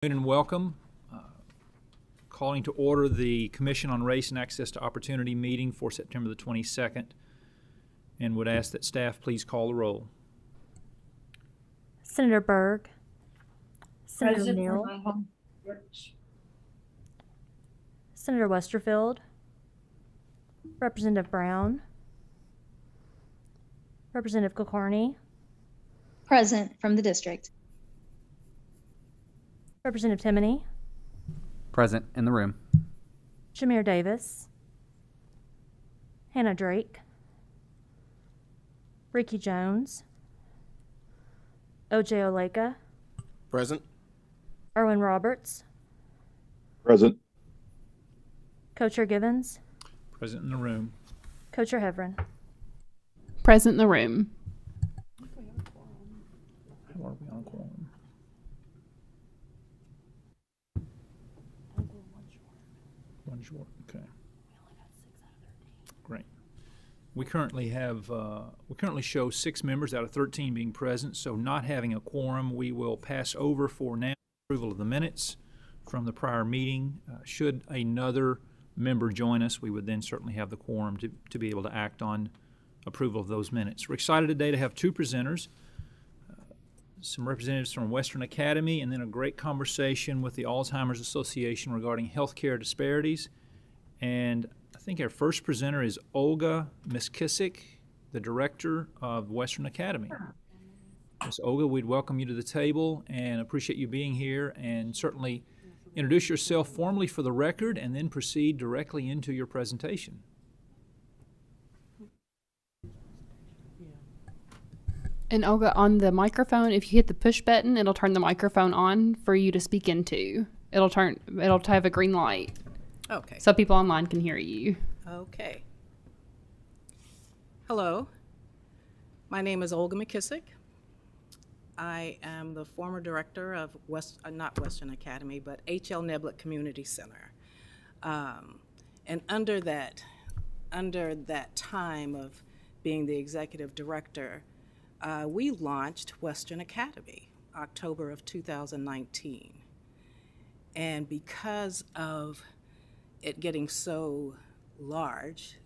And welcome. Calling to order the Commission on Race and Access to Opportunity meeting for September the 22nd, and would ask that staff please call the roll. Senator Berg, Senator Neal, Senator Westerfield, Representative Brown, Representative Kulkarni, Present from the district. Representative Timoney, Present in the room. Shamir Davis, Hannah Drake, Ricky Jones, O.J. Oleka, Present. Erwin Roberts, Present. Co-Chair Givens, Present in the room. Co-Chair Hevron. Present in the room. How are we on quorum? One short, okay. Great. We currently show 6 members out of 13 being present, so not having a quorum, we will pass over for now approval of the minutes from the prior meeting. Should another member join us, we would then certainly have the quorum to be able to act on approval of those minutes. We're excited today to have 2 presenters, some representatives from Western Academy, and then a great conversation with the Alzheimer's Association regarding healthcare disparities. And I think our first presenter is Olga Miskisik, the director of Western Academy. Ms. Olga, we'd welcome you to the table and appreciate you being here, and certainly introduce yourself formally for the record and then proceed directly into your presentation. And Olga, on the microphone, if you hit the push button, it'll turn the microphone on for you to speak into. It'll have a green light. Okay. So people online can hear you. Okay. Hello. My name is Olga McKissick. I am the former director of not Western Academy, but H.L. Neblet Community Center. And under that time of being the executive director, we launched Western Academy, October of 2019. And because of it getting so large,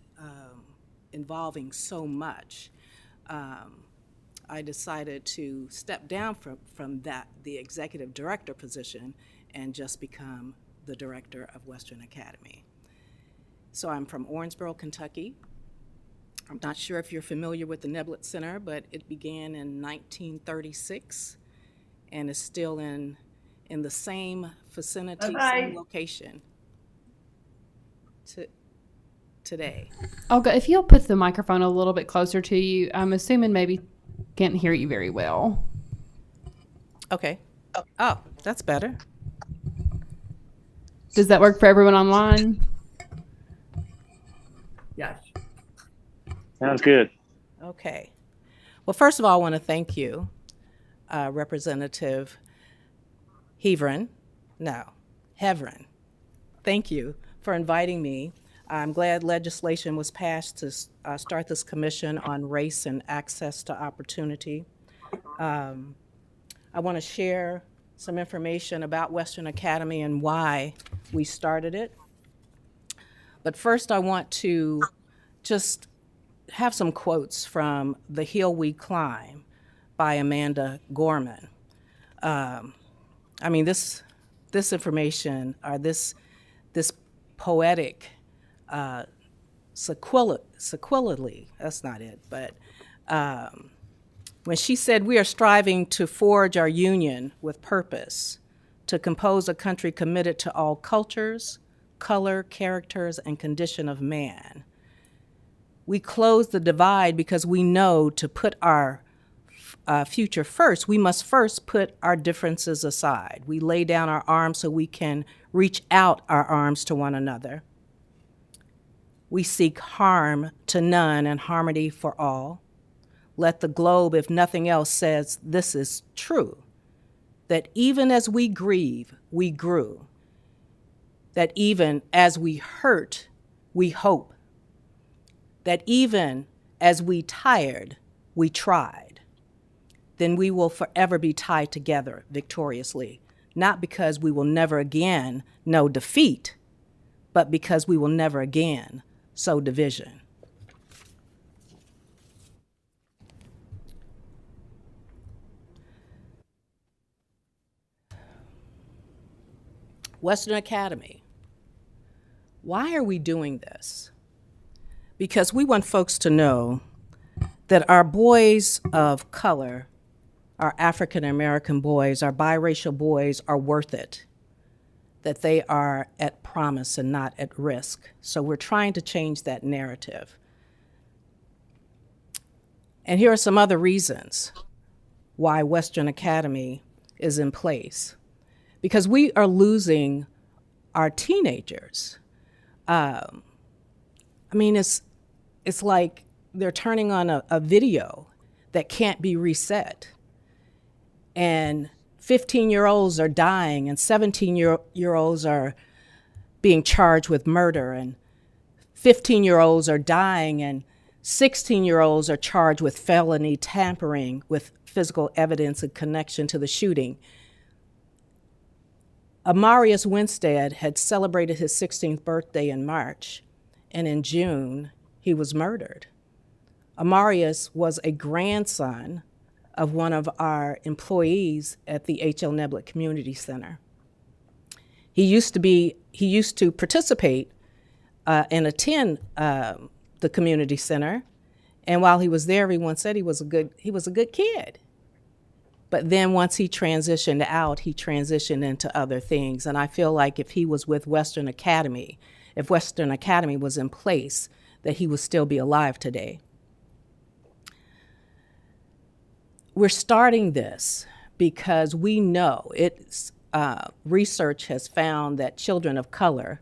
involving so much, I decided to step down from the executive director position and just become the director of Western Academy. So I'm from Owensboro, Kentucky. I'm not sure if you're familiar with the Neblet Center, but it began in 1936 and is still in the same vicinity, same location today. Olga, if you'll put the microphone a little bit closer to you, I'm assuming maybe can't hear you very well. Okay. Oh, that's better. Does that work for everyone online? Yes. Sounds good. Okay. Well, first of all, I want to thank you, Representative Hevron. Thank you for inviting me. I'm glad legislation was passed to start this commission on race and access to opportunity. I want to share some information about Western Academy and why we started it. But first, I want to just have some quotes from The Hill We Climb by Amanda Gorman. This information, or this poetic, sequelly, that's not it, but when she said, "We are striving to forge our union with purpose, to compose a country committed to all cultures, color, characters, and condition of man. We close the divide because we know to put our future first, we must first put our differences aside. We lay down our arms so we can reach out our arms to one another. We seek harm to none and harmony for all. Let the globe, if nothing else, says this is true, that even as we grieve, we grew, that even as we hurt, we hope, that even as we tired, we tried. Then we will forever be tied together victoriously, not because we will never again know defeat, but because we will never again sow division. Western Academy. Why are we doing this? Because we want folks to know that our boys of color, our African American boys, our biracial boys are worth it, that they are at promise and not at risk. So we're trying to change that narrative. And here are some other reasons why Western Academy is in place. Because we are losing our teenagers. It's like they're turning on a video that can't be reset. And 15-year-olds are dying, and 17-year-olds are being charged with murder, and 15-year-olds are dying, and 16-year-olds are charged with felony tampering with physical evidence in connection to the shooting. Amarius Winstead had celebrated his 16th birthday in March, and in June, he was murdered. Amarius was a grandson of one of our employees at the H.L. Neblet Community Center. He used to participate and attend the community center, and while he was there, everyone said he was a good kid. But then once he transitioned out, he transitioned into other things. And I feel like if he was with Western Academy, if Western Academy was in place, that he would still be alive today. We're starting this because we know research has found that children of color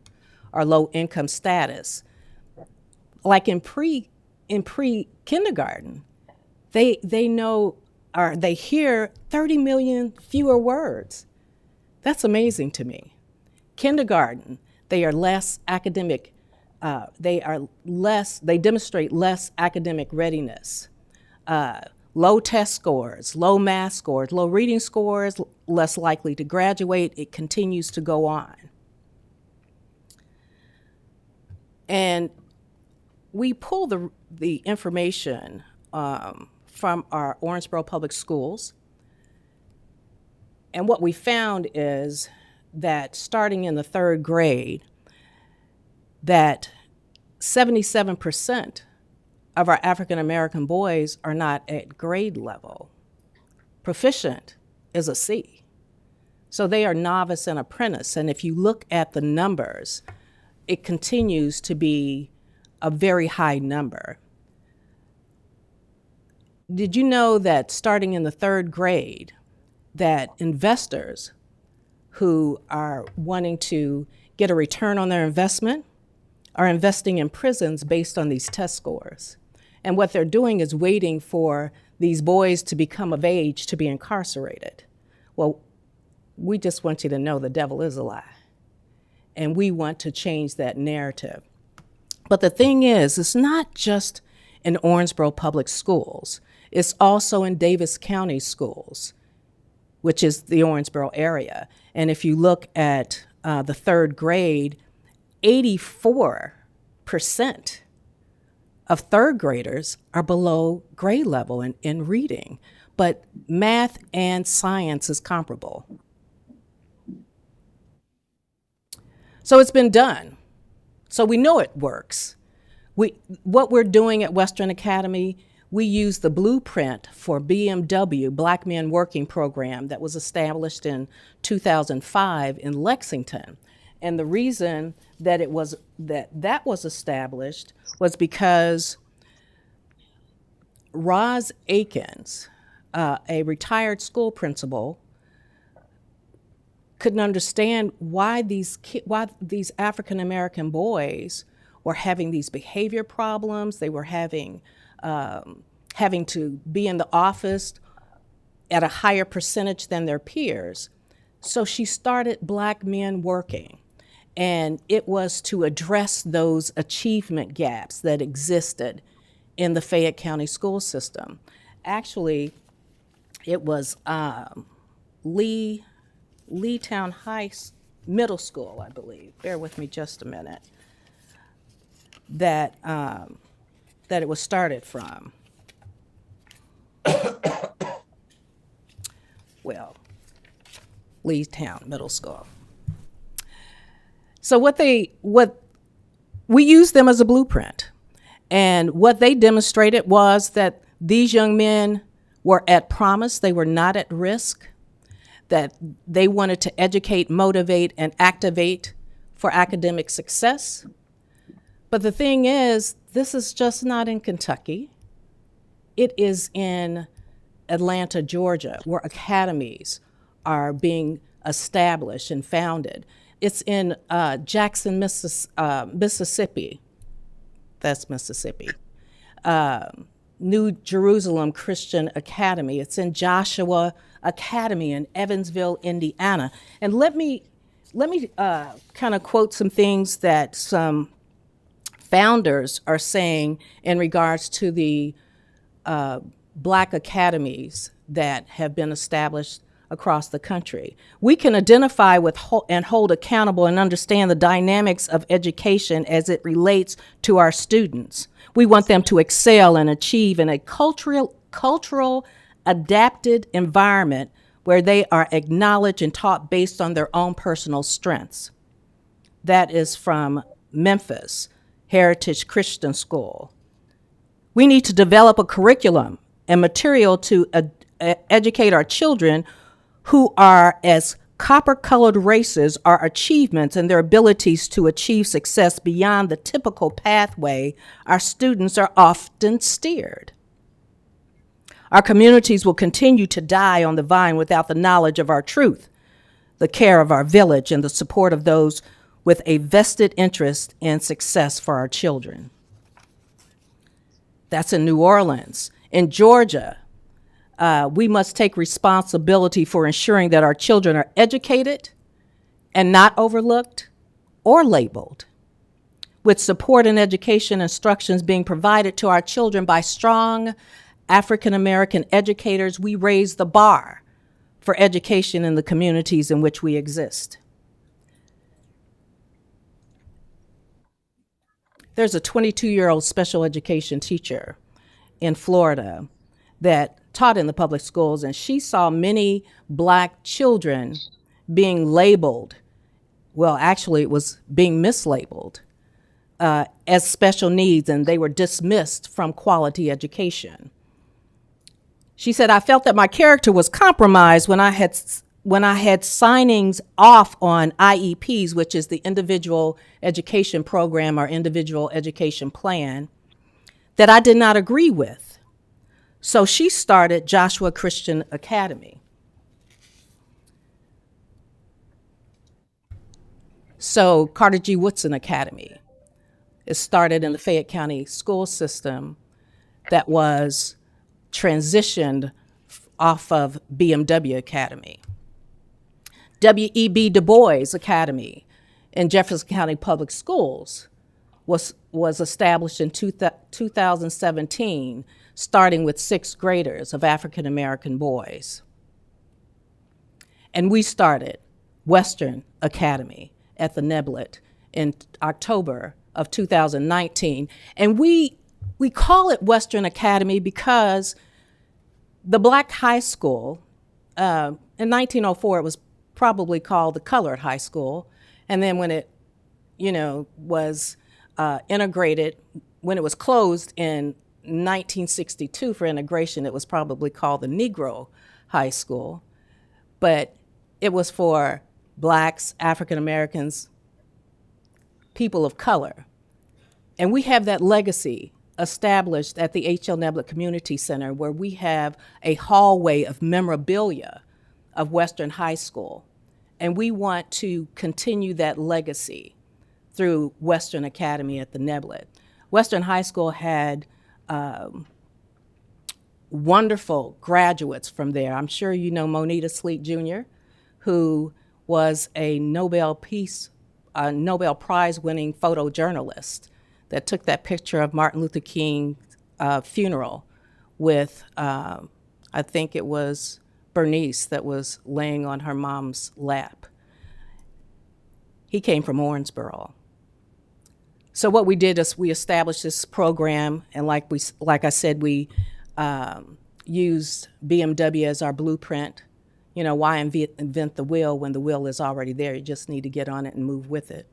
are low income status. Like in pre-kindergarten, they know, or they hear 30 million fewer words. That's amazing to me. Kindergarten, they are less academic, they demonstrate less academic readiness. Low test scores, low math scores, low reading scores, less likely to graduate. It continues to go on. And we pull the information from our Owensboro Public Schools. And what we found is that starting in the 3rd grade, that 77% of our African American boys are not at grade level. Proficient is a C. So they are novice and apprentice. And if you look at the numbers, it continues to be a very high number. Did you know that starting in the 3rd grade, that investors who are wanting to get a return on their investment are investing in prisons based on these test scores? And what they're doing is waiting for these boys to become of age to be incarcerated. Well, we just want you to know the devil is a lie. And we want to change that narrative. But the thing is, it's not just in Owensboro Public Schools. It's also in Davis County Schools, which is the Owensboro area. And if you look at the 3rd grade, 84% of 3rd graders are below grade level in reading, but math and science is comparable. So it's been done. So we know it works. What we're doing at Western Academy, we use the blueprint for BMW, Black Men Working Program, that was established in 2005 in Lexington. And the reason that that was established was because Roz Akins, a retired school principal, couldn't understand why these African American boys were having these behavior problems. They were having to be in the office at a higher percentage than their peers. So she started Black Men Working. And it was to address those achievement gaps that existed in the Fayette County school system. Actually, it was Lee Leetown Middle School, I believe. Bear with me just a minute. That it was started from. Well, Leetown Middle School. So what we used them as a blueprint. And what they demonstrated was that these young men were at promise, they were not at risk, that they wanted to educate, motivate, and activate for academic success. But the thing is, this is just not in Kentucky. It is in Atlanta, Georgia, where academies are being established and founded. It's in Jackson, Mississippi. That's Mississippi. New Jerusalem Christian Academy. It's in Joshua Academy in Evansville, Indiana. And let me kind of quote some things that some founders are saying in regards to the Black academies that have been established across the country. We can identify with and hold accountable and understand the dynamics of education as it relates to our students. We want them to excel and achieve in a cultural adapted environment where they are acknowledged and taught based on their own personal strengths. That is from Memphis Heritage Christian School. We need to develop a curriculum and material to educate our children who are as copper-colored races our achievements and their abilities to achieve success beyond the typical pathway our students are often steered. Our communities will continue to die on the vine without the knowledge of our truth, the care of our village, and the support of those with a vested interest in success for our children. That's in New Orleans. In Georgia, we must take responsibility for ensuring that our children are educated and not overlooked or labeled. With support and education instructions being provided to our children by strong African American educators, we raise the bar for education in the communities in which we exist. There's a 22-year-old special education teacher in Florida that taught in the public schools, and she saw many Black children being labeled, well, actually it was being mislabeled as special needs, and they were dismissed from quality education. She said, I felt that my character was compromised when I had signings off on IEPs, which is the individual education program or individual education plan, that I did not agree with. So she started Joshua Christian Academy. So Carter G. Woodson Academy is started in the Fayette County school system that was transitioned off of BMW Academy. W.E.B. Du Bois Academy in Jefferson County Public Schools was established in 2017, starting with 6th graders of African American boys. And we started Western Academy at the Neblet in October of 2019. And we call it Western Academy because the Black high school, in 1904, it was probably called the Colored High School. And then when it, was integrated, when it was closed in 1962 for integration, it was probably called the Negro High School. But it was for Blacks, African Americans, people of color. And we have that legacy established at the H.L. Neblet Community Center, where we have a hallway of memorabilia of Western High School. And we want to continue that legacy through Western Academy at the Neblet. Western High School had wonderful graduates from there. I'm sure you know Moneta Sleet Jr., who was a Nobel Prize winning photojournalist that took that picture of Martin Luther King's funeral with, I think it was Bernice that was laying on her mom's lap. He came from Owensboro. So what we did is we established this program, and like I said, we used BMW as our blueprint. You know, why invent the wheel when the wheel is already there? You just need to get on it and move with it.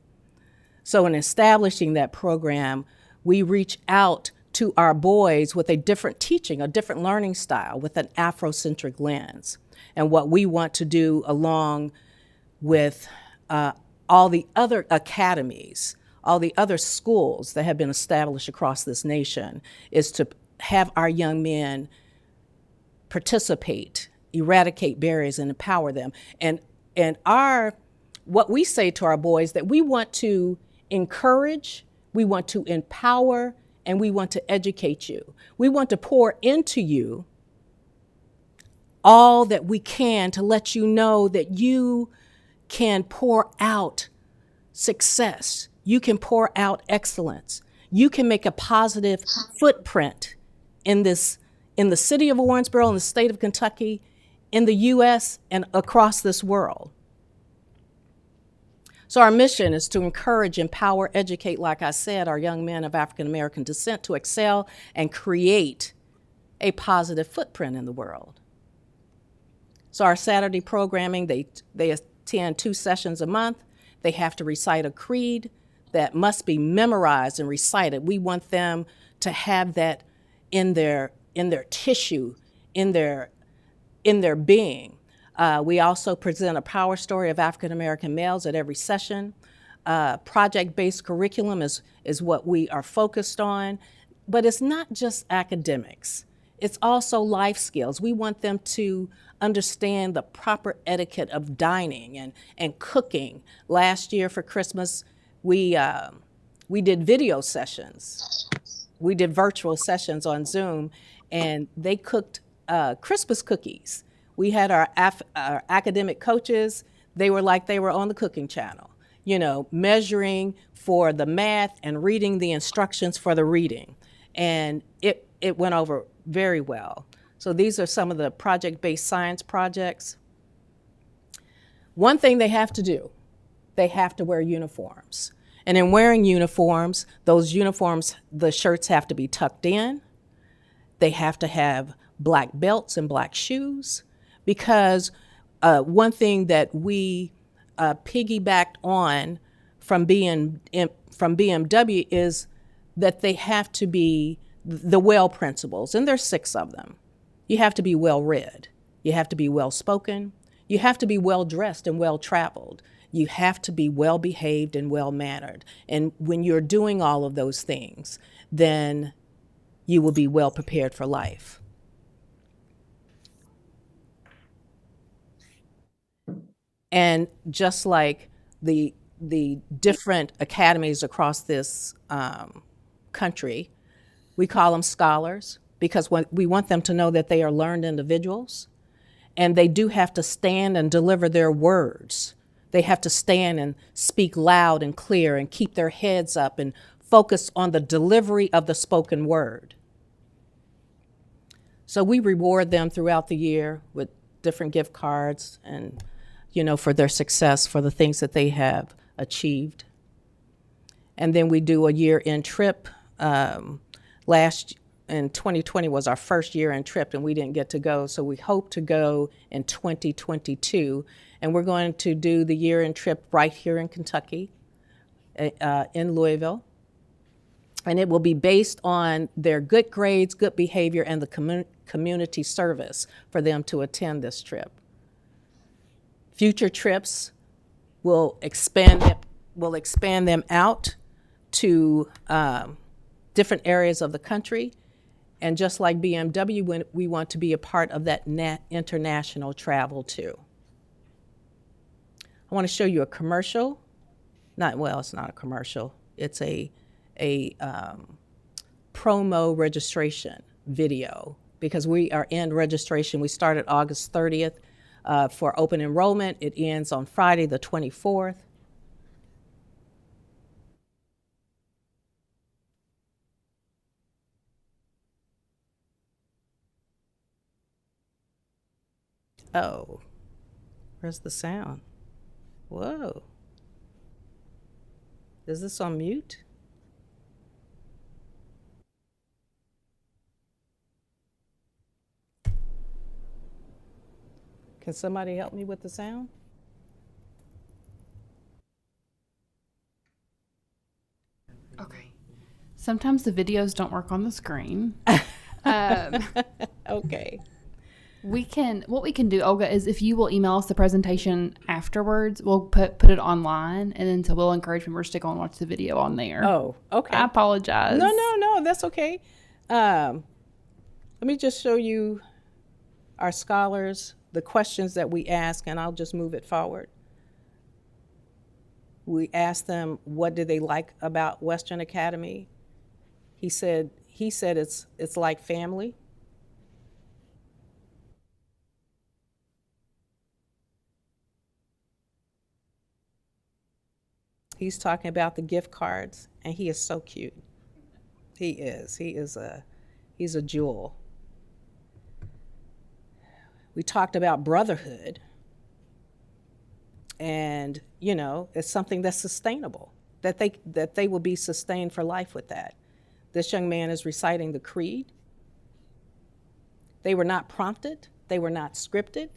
So in establishing that program, we reach out to our boys with a different teaching, a different learning style, with an Afrocentric lens. And what we want to do, along with all the other academies, all the other schools that have been established across this nation, is to have our young men participate, eradicate barriers, and empower them. And what we say to our boys, that we want to encourage, we want to empower, and we want to educate you. We want to pour into you all that we can to let you know that you can pour out success. You can pour out excellence. You can make a positive footprint in the city of Owensboro, in the state of Kentucky, in the U.S., and across this world. So our mission is to encourage, empower, educate, like I said, our young men of African American descent to excel and create a positive footprint in the world. So our Saturday programming, they attend 2 sessions a month. They have to recite a creed that must be memorized and recited. We want them to have that in their tissue, in their being. We also present a power story of African American males at every session. Project-based curriculum is what we are focused on, but it's not just academics. It's also life skills. We want them to understand the proper etiquette of dining and cooking. Last year for Christmas, we did video sessions. We did virtual sessions on Zoom, and they cooked Christmas cookies. We had our academic coaches. They were like they were on the cooking channel, you know, measuring for the math and reading the instructions for the reading. And it went over very well. So these are some of the project-based science projects. One thing they have to do, they have to wear uniforms. And in wearing uniforms, those uniforms, the shirts have to be tucked in. They have to have black belts and black shoes, because one thing that we piggybacked on from BMW is that they have to be the well principles, and there's 6 of them. You have to be well read. You have to be well spoken. You have to be well dressed and well traveled. You have to be well behaved and well mannered. And when you're doing all of those things, then you will be well prepared for life. And just like the different academies across this country, we call them scholars, because we want them to know that they are learned individuals, and they do have to stand and deliver their words. They have to stand and speak loud and clear and keep their heads up and focus on the delivery of the spoken word. So we reward them throughout the year with different gift cards and, you know, for their success, for the things that they have achieved. And then we do a year-end trip. In 2020 was our first year-end trip, and we didn't get to go, so we hope to go in 2022. And we're going to do the year-end trip right here in Kentucky, in Louisville. And it will be based on their good grades, good behavior, and the community service for them to attend this trip. Future trips will expand them out to different areas of the country. And just like BMW, we want to be a part of that international travel too. I want to show you a commercial. It's not a commercial. It's a promo registration video, because we are in registration. We started August 30th for open enrollment. It ends on Friday the 24th. Oh, where's the sound? Whoa. Is this on mute? Can somebody help me with the sound? Okay. Sometimes the videos don't work on the screen. Okay. What we can do, Olga, is if you will email us the presentation afterwards, we'll put it online, and then so we'll encourage members to go and watch the video on there. Oh, okay. I apologize. No, that's okay. Let me just show you our scholars, the questions that we ask, and I'll just move it forward. We asked them, what did they like about Western Academy? He said it's like family. He's talking about the gift cards, and he is so cute. He is. He's a jewel. We talked about brotherhood, and it's something that's sustainable, that they will be sustained for life with that. This young man is reciting the creed. They were not prompted. They were not scripted.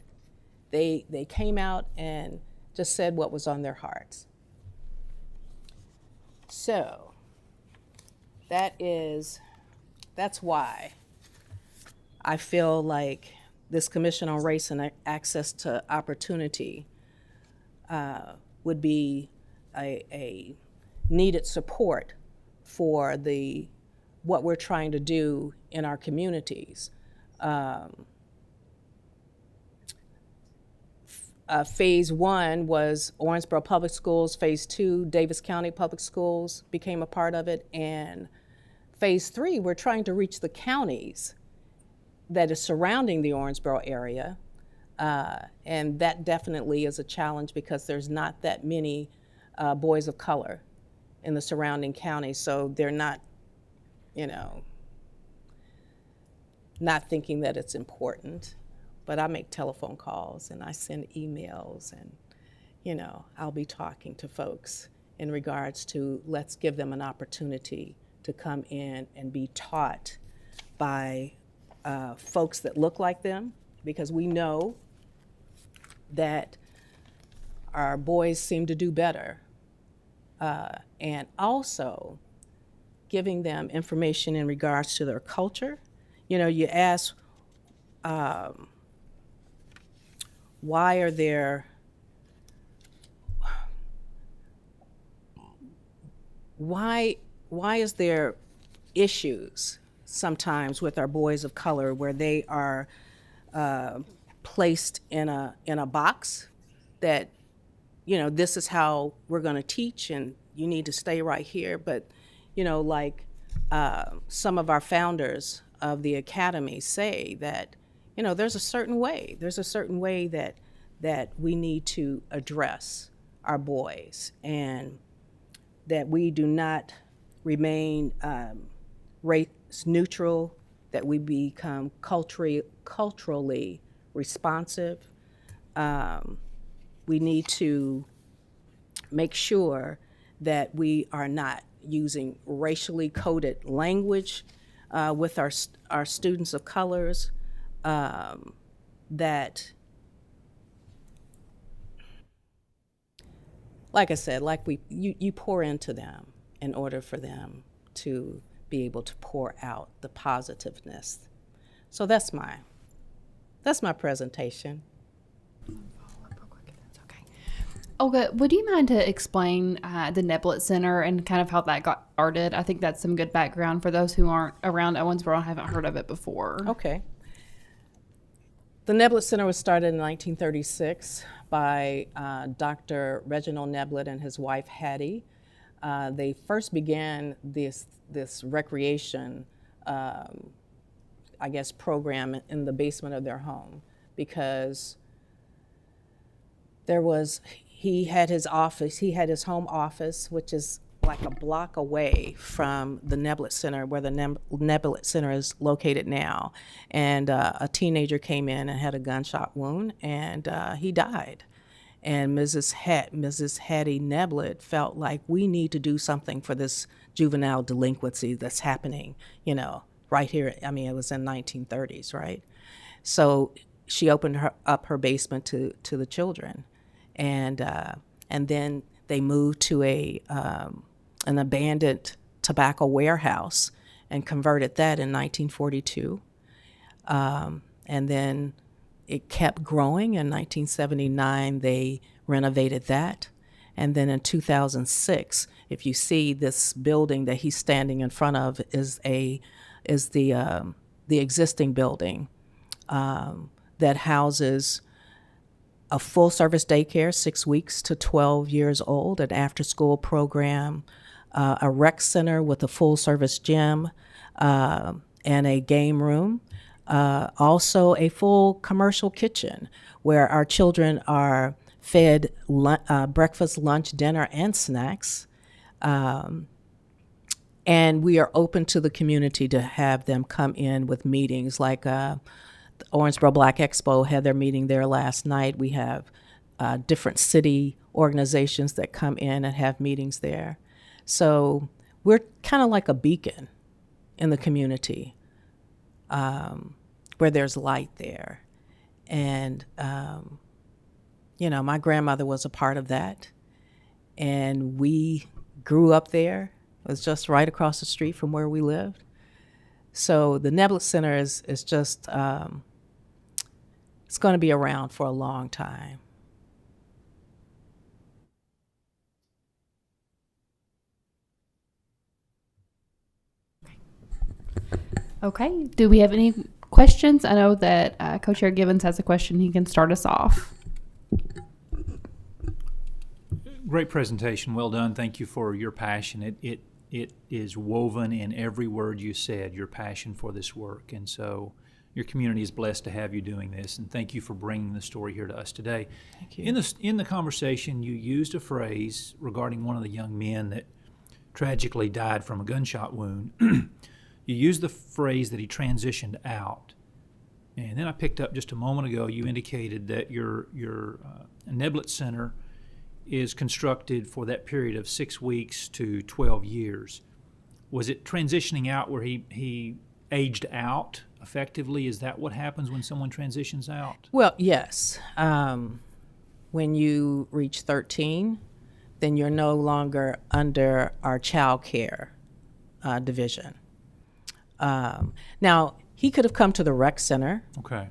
They came out and just said what was on their hearts. So that's why I feel like this Commission on Race and Access to Opportunity would be a needed support for what we're trying to do in our communities. Phase 1 was Owensboro Public Schools. Phase 2, Davis County Public Schools became a part of it. And Phase 3, we're trying to reach the counties that is surrounding the Owensboro area. And that definitely is a challenge because there's not that many boys of color in the surrounding counties. So they're not, not thinking that it's important. But I make telephone calls and I send emails and, I'll be talking to folks in regards to let's give them an opportunity to come in and be taught by folks that look like them, because we know that our boys seem to do better. And also giving them information in regards to their culture. You ask, why is there issues sometimes with our boys of color where they are placed in a box that this is how we're going to teach and you need to stay right here, but like some of our founders of the academy say that there's a certain way that we need to address our boys, and that we do not remain race neutral, that we become culturally responsive. We need to make sure that we are not using racially coded language with our students of colors. That, like I said, you pour into them in order for them to be able to pour out the positiveness. So that's my presentation. Olga, would you mind to explain the Neblet Center and kind of how that got started? I think that's some good background for those who aren't around Owensboro and haven't heard of it before. Okay. The Neblet Center was started in 1936 by Dr. Reginald Neblet and his wife Hattie. They first began this recreation, program in the basement of their home because he had his home office, which is like a block away from the Neblet Center, where the Neblet Center is located now. And a teenager came in and had a gunshot wound, and he died. And Mrs. Hattie Neblet felt like we need to do something for this juvenile delinquency that's happening, right here. I mean, it was in 1930s, right? So she opened up her basement to the children, and then they moved to an abandoned tobacco warehouse and converted that in 1942. And then it kept growing. In 1979, they renovated that. And then in 2006, if you see this building that he's standing in front of is the existing building that houses a full-service daycare, 6 weeks to 12 years old, an after-school program, a rec center with a full-service gym, and a game room. Also a full commercial kitchen where our children are fed breakfast, lunch, dinner, and snacks. And we are open to the community to have them come in with meetings like the Owensboro Black Expo had their meeting there last night. We have different city organizations that come in and have meetings there. So we're kind of like a beacon in the community where there's light there. And, my grandmother was a part of that. And we grew up there. It was just right across the street from where we lived. So the Neblet Center is just, it's going to be around for a long time. Okay. Do we have any questions? I know that Co-Chair Givens has a question. He can start us off. Great presentation. Well done. Thank you for your passion. It is woven in every word you said, your passion for this work. And so your community is blessed to have you doing this. And thank you for bringing the story here to us today. Thank you. In the conversation, you used a phrase regarding one of the young men that tragically died from a gunshot wound. You used the phrase that he transitioned out. And then I picked up just a moment ago, you indicated that your Neblet Center is constructed for that period of 6 weeks to 12 years. Was it transitioning out where he aged out effectively? Is that what happens when someone transitions out? Well, yes. When you reach 13, then you're no longer under our child care division. Now, he could have come to the rec center. Okay.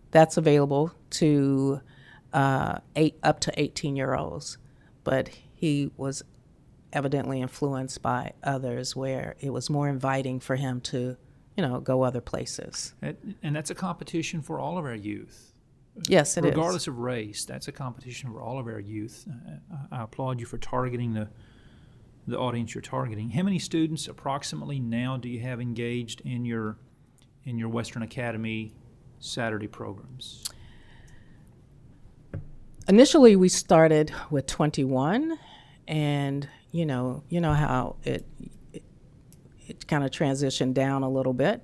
That's available to up to 18-year-olds, but he was evidently influenced by others where it was more inviting for him to, go other places. And that's a competition for all of our youth. Yes, it is. Regardless of race, that's a competition for all of our youth. I applaud you for targeting the audience you're targeting. How many students approximately now do you have engaged in your Western Academy Saturday programs? Initially, we started with 21, and you know how it kind of transitioned down a little bit,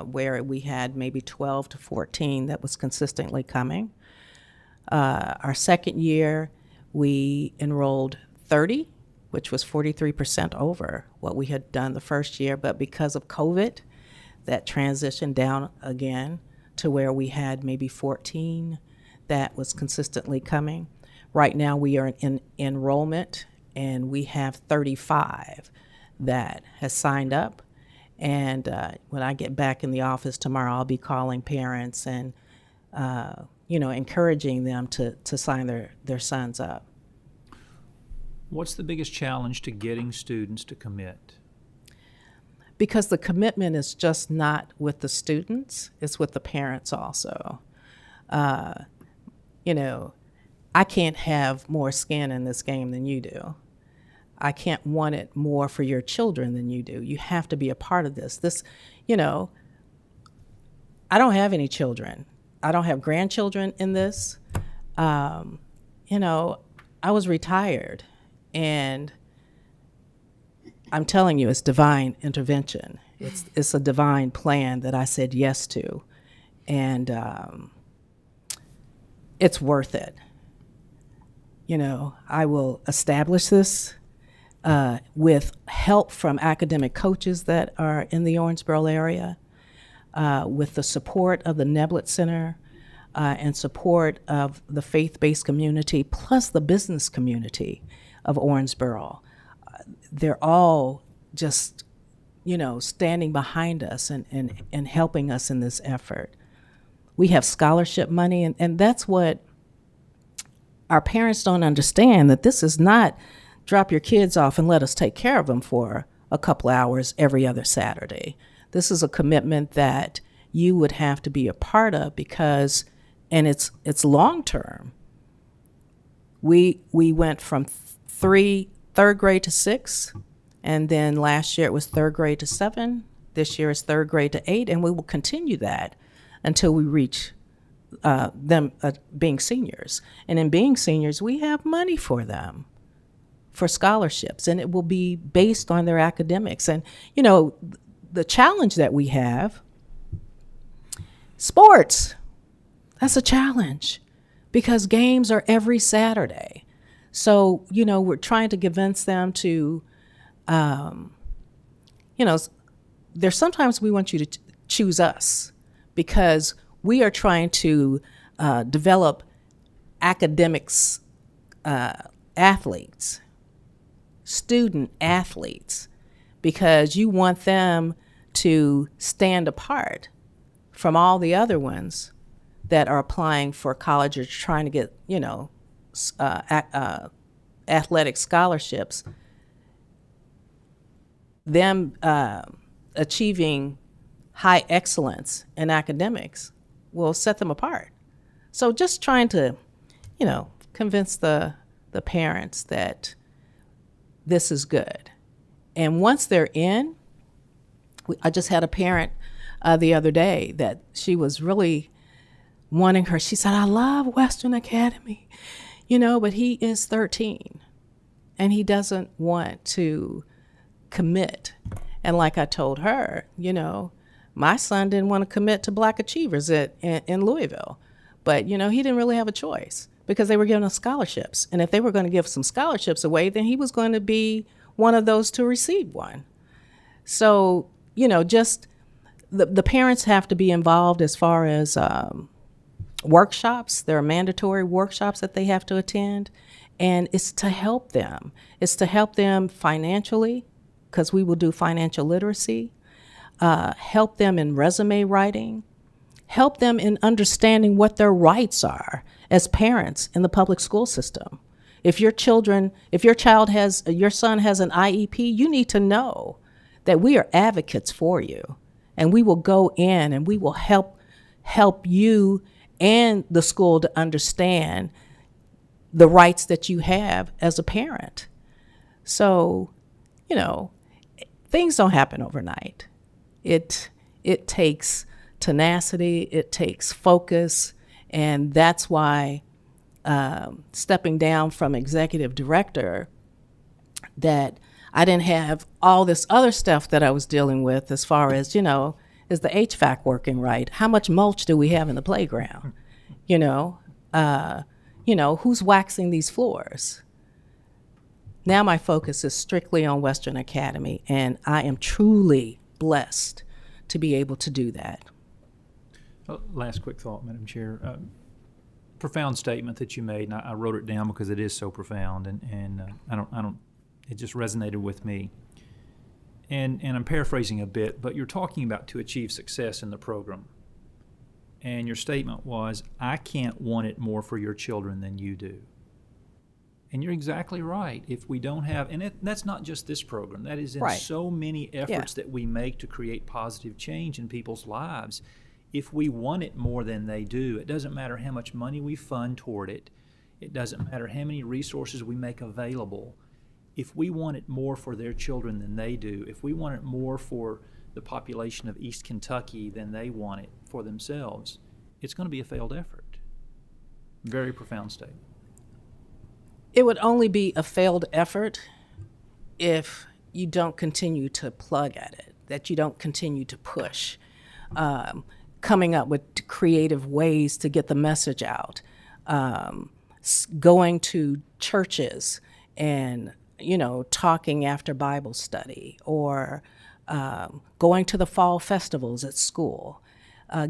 where we had maybe 12 to 14 that was consistently coming. Our second year, we enrolled 30, which was 43% over what we had done the first year, but because of COVID, that transitioned down again to where we had maybe 14 that was consistently coming. Right now we are in enrollment and we have 35 that has signed up. And when I get back in the office tomorrow, I'll be calling parents and encouraging them to sign their sons up. What's the biggest challenge to getting students to commit? Because the commitment is just not with the students, it's with the parents also. I can't have more skin in this game than you do. I can't want it more for your children than you do. You have to be a part of this. I don't have any children. I don't have grandchildren in this. I was retired, and I'm telling you, it's divine intervention. It's a divine plan that I said yes to, and it's worth it. You know, I will establish this with help from academic coaches that are in the Owensboro area, with the support of the Neblet Center, and support of the faith-based community, plus the business community of Owensboro. They're all just, you know, standing behind us and helping us in this effort. We have scholarship money, and that's what our parents don't understand, that this is not drop your kids off and let us take care of them for a couple hours every other Saturday. This is a commitment that you would have to be a part of because, and it's long term. We went from third grade to 6, and then last year it was third grade to 7. This year is third grade to 8, and we will continue that until we reach them being seniors. And in being seniors, we have money for them, for scholarships, and it will be based on their academics. And, you know, the challenge that we have, sports, that's a challenge because games are every Saturday. So, you know, we're trying to convince them to, you know, there's sometimes we want you to choose us because we are trying to develop academics, athletes, student athletes, because you want them to stand apart from all the other ones that are applying for college or trying to get, you know, athletic scholarships. Them achieving high excellence in academics will set them apart. So just trying to, you know, convince the parents that this is good. And once they're in, I just had a parent the other day that she was really wanting her. She said, I love Western Academy, you know, but he is 13 and he doesn't want to commit. And like I told her, you know, my son didn't want to commit to Black Achievers in Louisville, but, you know, he didn't really have a choice because they were giving us scholarships. And if they were going to give some scholarships away, then he was going to be one of those to receive one. So, you know, just the parents have to be involved as far as workshops. There are mandatory workshops that they have to attend, and it's to help them. It's to help them financially, because we will do financial literacy, help them in resume writing, help them in understanding what their rights are as parents in the public school system. If your son has an IEP, you need to know that we are advocates for you, and we will go in and we will help you and the school to understand the rights that you have as a parent. So, you know, things don't happen overnight. It takes tenacity, it takes focus, and that's why stepping down from executive director, that I didn't have all this other stuff that I was dealing with as far as, you know, is the HVAC working right? How much mulch do we have in the playground? You know, who's waxing these floors? Now my focus is strictly on Western Academy, and I am truly blessed to be able to do that. Last quick thought, Madam Chair. Profound statement that you made, and I wrote it down because it is so profound, and it just resonated with me. And I'm paraphrasing a bit, but you're talking about to achieve success in the program. And your statement was, I can't want it more for your children than you do. And you're exactly right. If we don't have, and that's not just this program, that is in Right. so many efforts that we make to create positive change in people's lives. If we want it more than they do, it doesn't matter how much money we fund toward it. It doesn't matter how many resources we make available. If we want it more for their children than they do, if we want it more for the population of East Kentucky than they want it for themselves, it's going to be a failed effort. Very profound statement. It would only be a failed effort if you don't continue to plug at it, that you don't continue to push, coming up with creative ways to get the message out, going to churches and, talking after Bible study, or going to the fall festivals at school,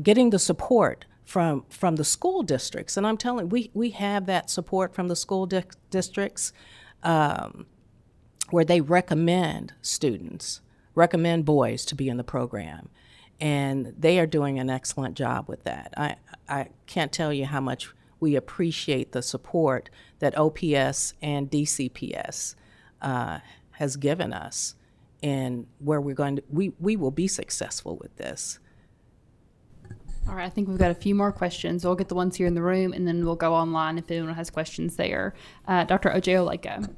getting the support from the school districts. And I'm telling you, we have that support from the school districts, where they recommend boys to be in the program. And they are doing an excellent job with that. I can't tell you how much we appreciate the support that OPS and DCPS has given us, and where we will be successful with this. All right, I think we've got a few more questions. We'll get the ones here in the room, and then we'll go online if anyone has questions there. Dr. O.J. Oleko.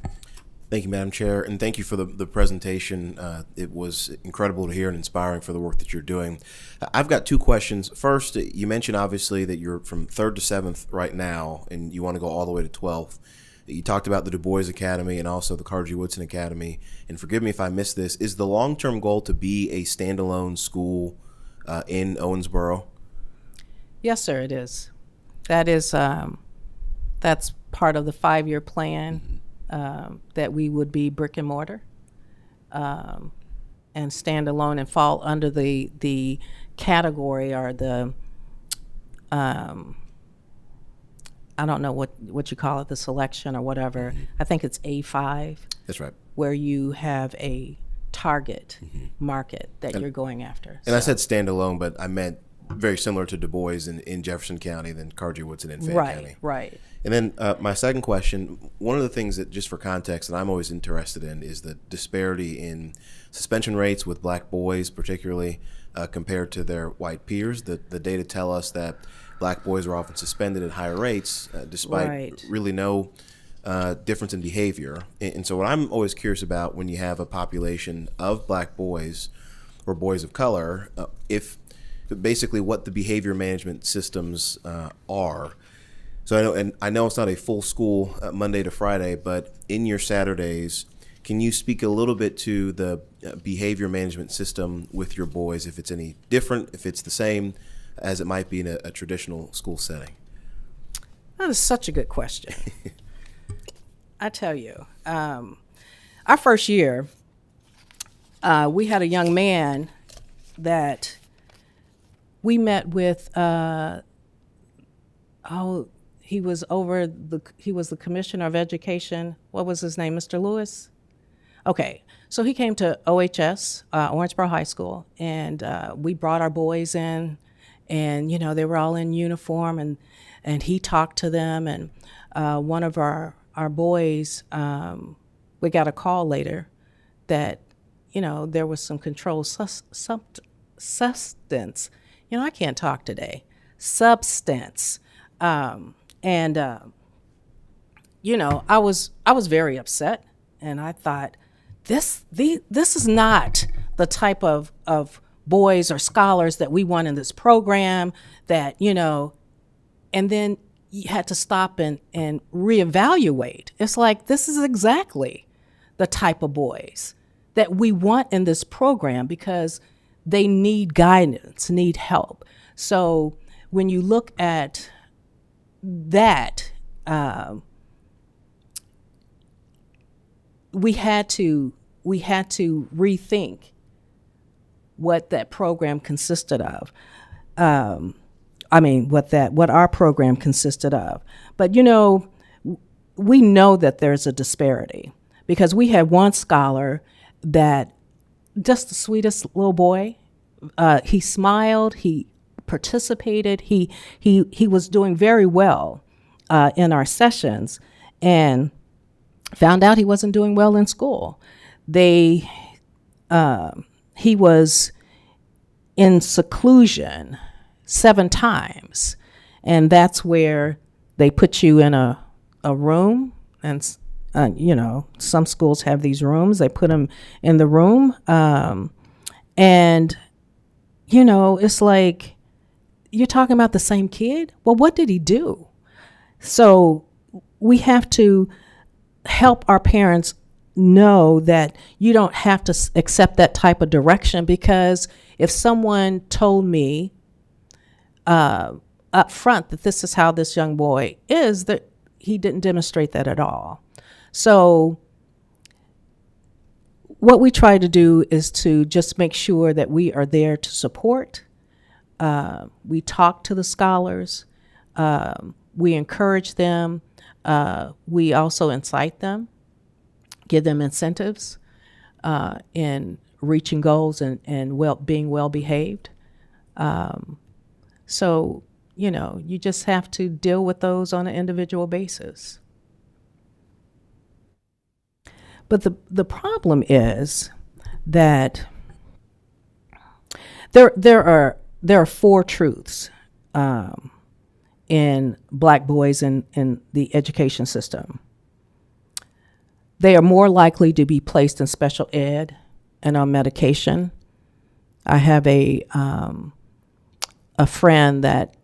Thank you, Madam Chair, and thank you for the presentation. It was incredible to hear and inspiring for the work that you're doing. I've got two questions. First, you mentioned obviously that you're from 3rd to 7th right now, and you want to go all the way to 12th. You talked about the Du Bois Academy and also the Carter G. Woodson Academy. And forgive me if I missed this, is the long-term goal to be a standalone school in Owensboro? Yes, sir, it is. That is, that's part of the 5-year plan. That we would be brick and mortar, and stand alone and fall under the category, or the I don't know what you call it, the selection or whatever. Mm-hmm. I think it's A5. That's right. Where you have a target market that you're going after. And I said standalone, but I meant very similar to Du Bois in Jefferson County than Carter G. Woodson in Fayette County. Right. And then my second question, one of the things that, just for context, that I'm always interested in is the disparity in suspension rates with black boys, particularly compared to their white peers. The data tell us that black boys are often suspended at higher rates, despite really no difference in behavior. And so what I'm always curious about when you have a population of black boys or boys of color, if basically what the behavior management systems are. So I know it's not a full school Monday to Friday, but in your Saturdays, can you speak a little bit to the behavior management system with your boys, if it's any different, if it's the same as it might be in a traditional school setting? That is such a good question. I tell you, our first year, we had a young man that we met with, he was the Commissioner of Education. What was his name, Mr. Lewis? Okay, so he came to OHS, Owensboro High School, and we brought our boys in, and they were all in uniform, and he talked to them, and one of our boys, we got a call later that there was some controlled substance. I can't talk today. Substance. I was very upset, and I thought, this is not the type of boys or scholars that we want in this program, that, and then you had to stop and reevaluate. It's like, this is exactly the type of boys that we want in this program, because they need guidance, need help. So when you look at that, we had to rethink what that program consisted of. What our program consisted of. But we know that there's a disparity, because we had one scholar that, just the sweetest little boy. He smiled. He participated. He was doing very well in our sessions, and found out he wasn't doing well in school. He was in seclusion 7 times, and that's where they put you in a room, and some schools have these rooms. They put him in the room, and it's like, you're talking about the same kid? Well, what did he do? So we have to help our parents know that you don't have to accept that type of direction, because if someone told me up front that this is how this young boy is, that he didn't demonstrate that at all. So what we try to do is to just make sure that we are there to support. We talk to the scholars. We encourage them. We also incite them, give them incentives in reaching goals and being well behaved. So, you just have to deal with those on an individual basis. But the problem is that there are four truths in Black boys in the education system. They are more likely to be placed in special ed and on medication. I have a friend that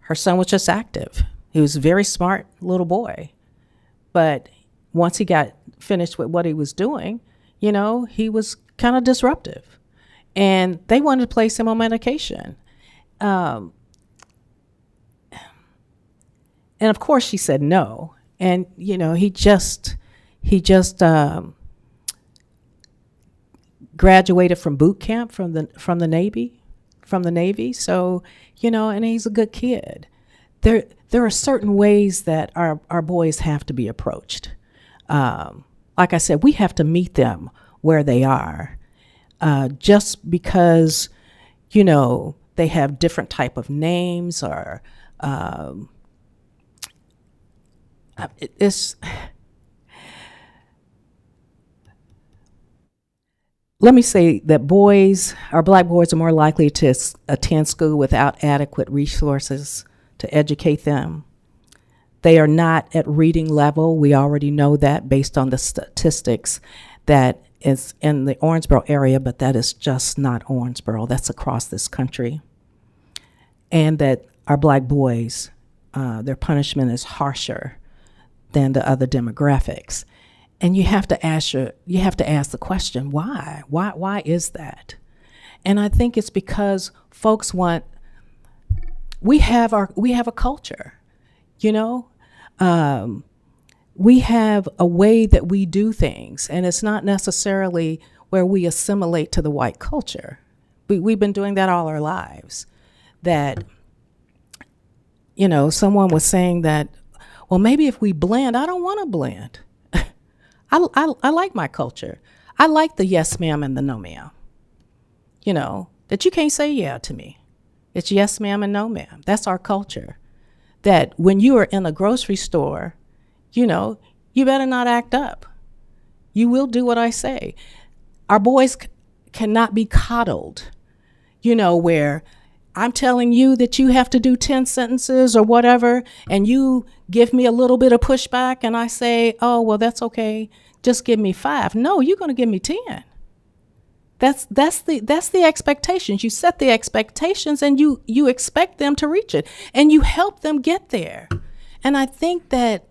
her son was just active. He was a very smart little boy, but once he got finished with what he was doing, he was kind of disruptive, and they wanted to place him on medication. And of course she said no. And, he just graduated from boot camp from the Navy. So, and he's a good kid. There are certain ways that our boys have to be approached. Like I said, we have to meet them where they are. Just because, they have different type of names or let me say that Black boys are more likely to attend school without adequate resources to educate them. They are not at reading level. We already know that based on the statistics that is in the Owensboro area, but that is just not Owensboro. That's across this country. And that our Black boys, their punishment is harsher than the other demographics. And you have to ask the question, why? Why is that? And I think it's because folks we have a culture, we have a way that we do things, and it's not necessarily where we assimilate to the white culture. We've been doing that all our lives. That, someone was saying that, well, maybe if we blend, I don't want to blend. I like my culture. I like the yes ma'am and the no ma'am. That you can't say yeah to me. It's yes ma'am and no ma'am. That's our culture. That when you are in a grocery store, you better not act up. You will do what I say. Our boys cannot be coddled, where I'm telling you that you have to do 10 sentences or whatever, and you give me a little bit of pushback and I say, oh, well, that's okay. Just give me 5. No, you're going to give me 10. That's the expectations. You set the expectations and you expect them to reach it, and you help them get there. And I think that,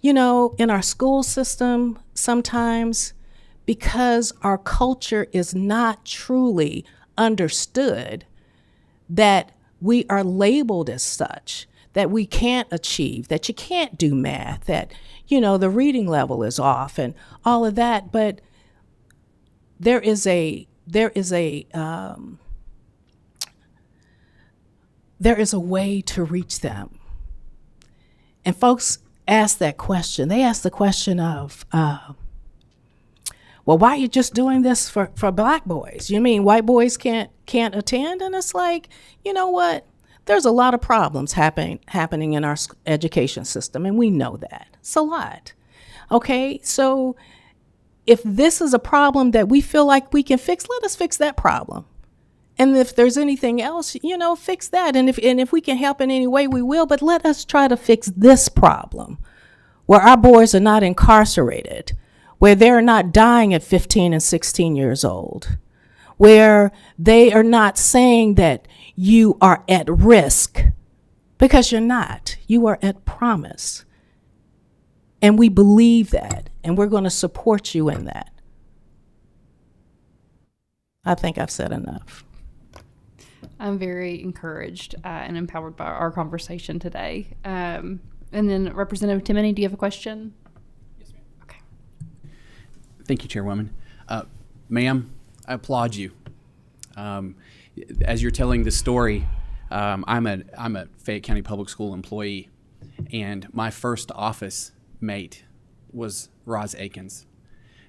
in our school system, sometimes because our culture is not truly understood, that we are labeled as such, that we can't achieve, that you can't do math, that, the reading level is off and all of that. But there is a way to reach them. And folks ask that question. They ask the question of, well, why are you just doing this for Black boys? You mean white boys can't attend? And it's like, you know what? There's a lot of problems happening in our education system, and we know that. It's a lot. Okay, so if this is a problem that we feel like we can fix, let us fix that problem. And if there's anything else, fix that. And if we can help in any way, we will. But let us try to fix this problem, where our boys are not incarcerated, where they're not dying at 15 and 16 years old, where they are not saying that you are at risk, because you're not. You are at promise. And we believe that. and we're going to support you in that. I think I've said enough. I'm very encouraged and empowered by our conversation today. And then Representative Timoney, do you have a question? Yes, ma'am. Okay. Thank you, Chairwoman. Ma'am, I applaud you. As you're telling the story, I'm a Fayette County Public School employee, and my first office mate was Roz Akins.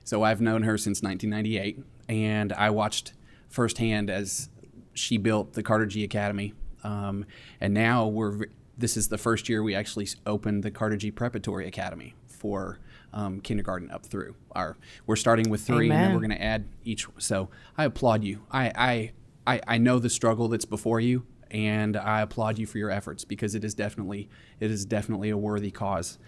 So I've known her since 1998, and I watched firsthand as she built the Carter G Academy, and now this is the first year we actually opened the Carter G Preparatory Academy for kindergarten up through. We're starting with 3, and then Amen. we're going to add each. So I applaud you. I know the struggle that's before you, and I applaud you for your efforts because it is definitely a worthy cause.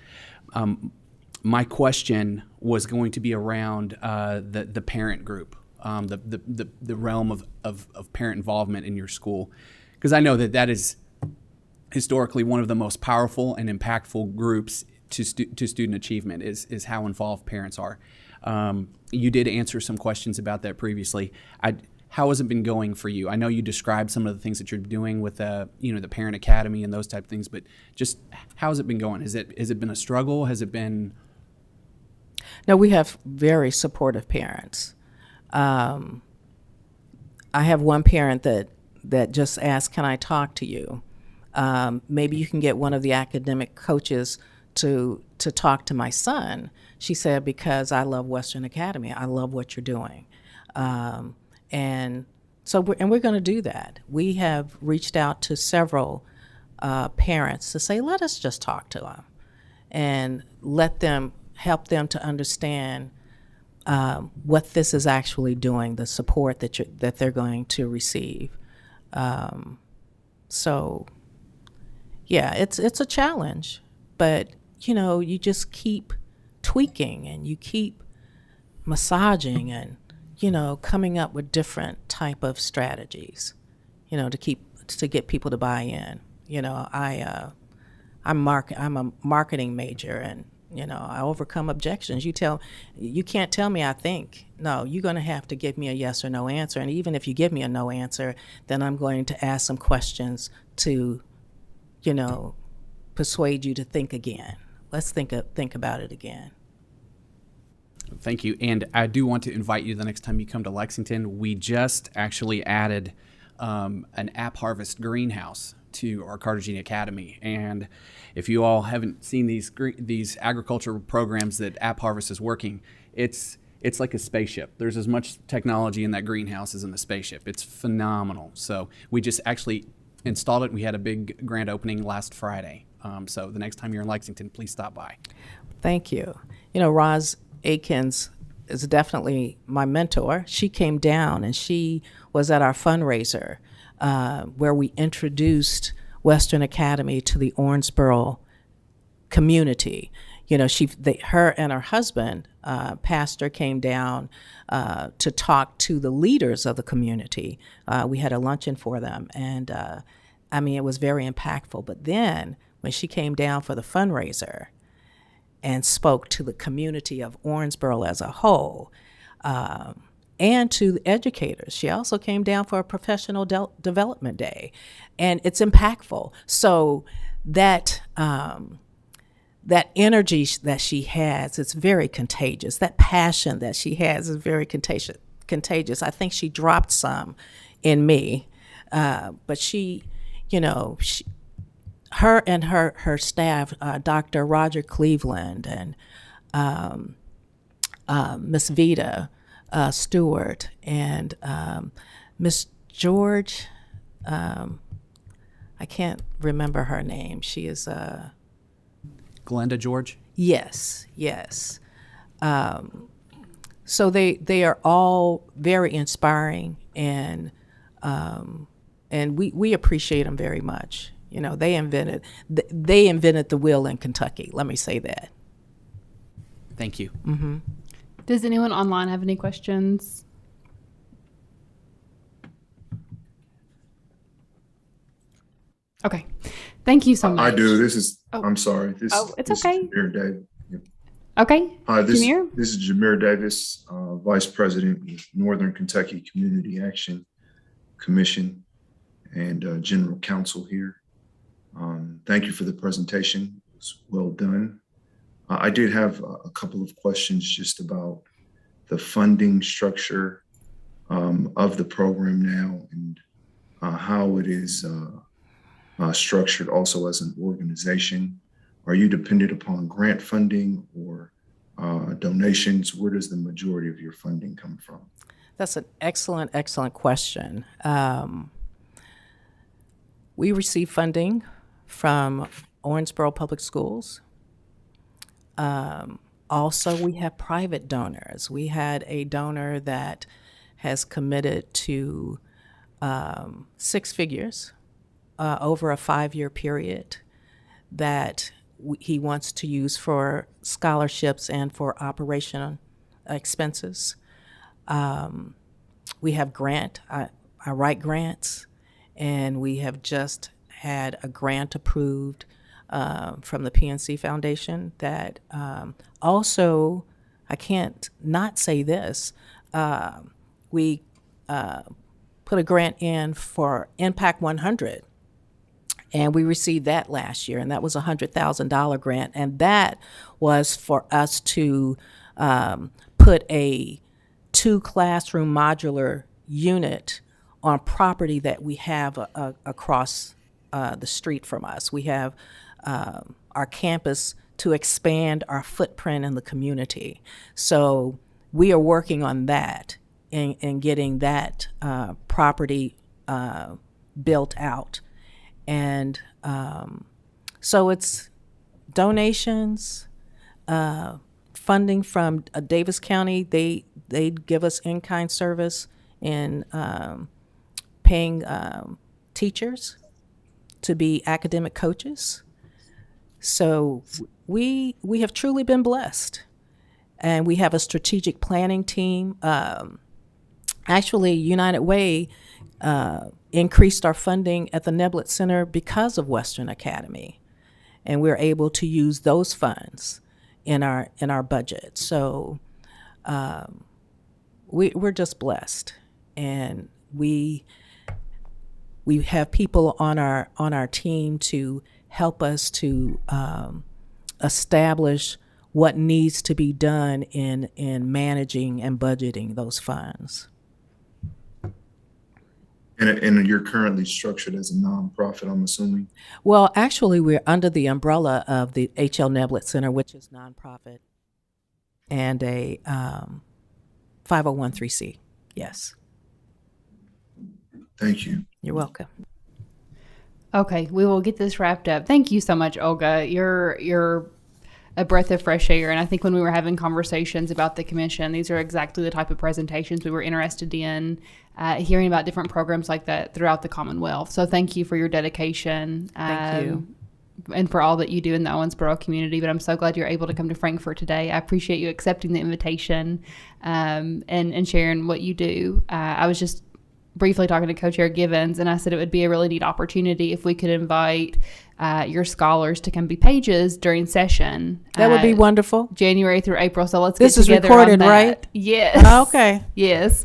My question was going to be around the parent group, the realm of parent involvement in your school, because I know that is historically one of the most powerful and impactful groups to student achievement is how involved parents are. You did answer some questions about that previously. How has it been going for you? I know you described some of the things that you're doing with the Parent Academy and those type of things, but just how has it been going? Has it been a struggle? Has it been? No, we have very supportive parents. I have one parent that just asked, "Can I talk to you? Maybe you can get one of the academic coaches to talk to my son." She said, "Because I love Western Academy. I love what you're doing." And so we're going to do that. We have reached out to several parents to say, let us just talk to them and help them to understand what this is actually doing, the support that they're going to receive. So, yeah, it's a challenge, but you just keep tweaking and you keep massaging and coming up with different type of strategies, to get people to buy in. I'm a marketing major, and I overcome objections. You can't tell me I think. No, you're going to have to give me a yes or no answer. And even if you give me a no answer, then I'm going to ask some questions to, persuade you to think again. Let's think about it again. Thank you. And I do want to invite you the next time you come to Lexington. We just actually added an app harvest greenhouse to our Carter G Academy. And if you all haven't seen these agricultural programs that App Harvest is working, it's like a spaceship. There's as much technology in that greenhouse as in the spaceship. It's phenomenal. So we just actually installed it. We had a big grand opening last Friday. So the next time you're in Lexington, please stop by. Thank you. Roz Akins is definitely my mentor. She came down and she was at our fundraiser where we introduced Western Academy to the Owensboro community. Her and her husband, pastor, came down to talk to the leaders of the community. We had a luncheon for them, and it was very impactful. But then when she came down for the fundraiser and spoke to the community of Owensboro as a whole, and to the educators. She also came down for a professional development day, and it's impactful. So that energy that she has, it's very contagious. That passion that she has is very contagious. I think she dropped some in me, but her and her staff, Dr. Roger Cleveland and Miss Vita Stewart and Miss George, I can't remember her name. She is Glenda George? Yes. So they are all very inspiring, and we appreciate them very much. They invented the wheel in Kentucky. Let me say that. Thank you. Mm-hmm. Does anyone online have any questions? Okay. Thank you so much. I do. This is, Oh. I'm sorry. Oh, it's this okay. Is Mayor Dave. Okay. Hi, this Jameer? is Jameer Davis, Vice President with Northern Kentucky Community Action Commission and General Counsel here. Thank you for the presentation. It was well done. I did have a couple of questions just about the funding structure of the program now and how it is structured also as an organization. Are you dependent upon grant funding or donations? Where does the majority of your funding come from? That's an excellent, excellent question. We receive funding from Owensboro Public Schools. Also, we have private donors. We had a donor that has committed to 6 figures over a 5-year period that he wants to use for scholarships and for operational expenses. We have I write grants, and we have just had a grant approved from the PNC Foundation that also, I can't not say this, we put a grant in for Impact 100. And we received that last year, and that was a $100,000 grant. And that was for us to put a 2-classroom modular unit on property that we have across the street from us. We have our campus to expand our footprint in the community. So we are working on that and getting that property built out. And so it's donations, funding from Davis County. They give us in-kind service in paying teachers to be academic coaches. So we have truly been blessed. And we have a strategic planning team. Actually, United Way increased our funding at the Neblet Center because of Western Academy, and we're able to use those funds in our budget. So we're just blessed, and we have people on our team to help us to establish what needs to be done in managing and budgeting those funds. And you're currently structured as a nonprofit, I'm assuming? Well, actually, we're under the umbrella of the H.L. Neblet Center, which is nonprofit, and a 501(c)(3). Yes. Thank you. You're welcome. Okay, we will get this wrapped up. Thank you so much, Olga. You're a breath of fresh air. And I think when we were having conversations about the commission, these are exactly the type of presentations we were interested in, hearing about different programs like that throughout the Commonwealth. So thank you for your dedication. Thank you. And for all that you do in the Owensboro community. But I'm so glad you're able to come to Frankfurt today. I appreciate you accepting the invitation and sharing what you do. I was just briefly talking to Co-Chair Givens, and I said it would be a really neat opportunity if we could invite your scholars to come be pages during session. That would be wonderful. January through April. So let's This get is together recorded, on that. right? Yes. Okay. Yes.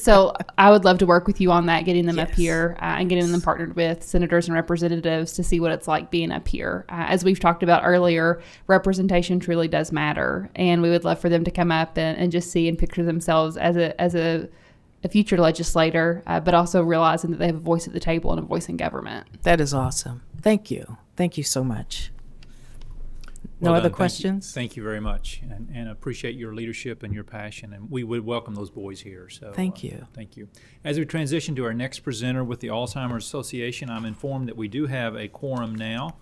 So I would love to work with you on that, getting them up Yes. here and getting them partnered with senators and representatives to see what it's like being up here. As we've talked about earlier, representation truly does matter, and we would love for them to come up and just see and picture themselves as a future legislator, but also realizing that they have a voice at the table and a voice in government. That is awesome. Thank you. Thank you so much. No Well other done. questions? Thank you very much, and appreciate your leadership and your passion, and we would welcome those boys here. So Thank you. Thank you. As we transition to our next presenter with the Alzheimer's Association, I'm informed that we do have a quorum now,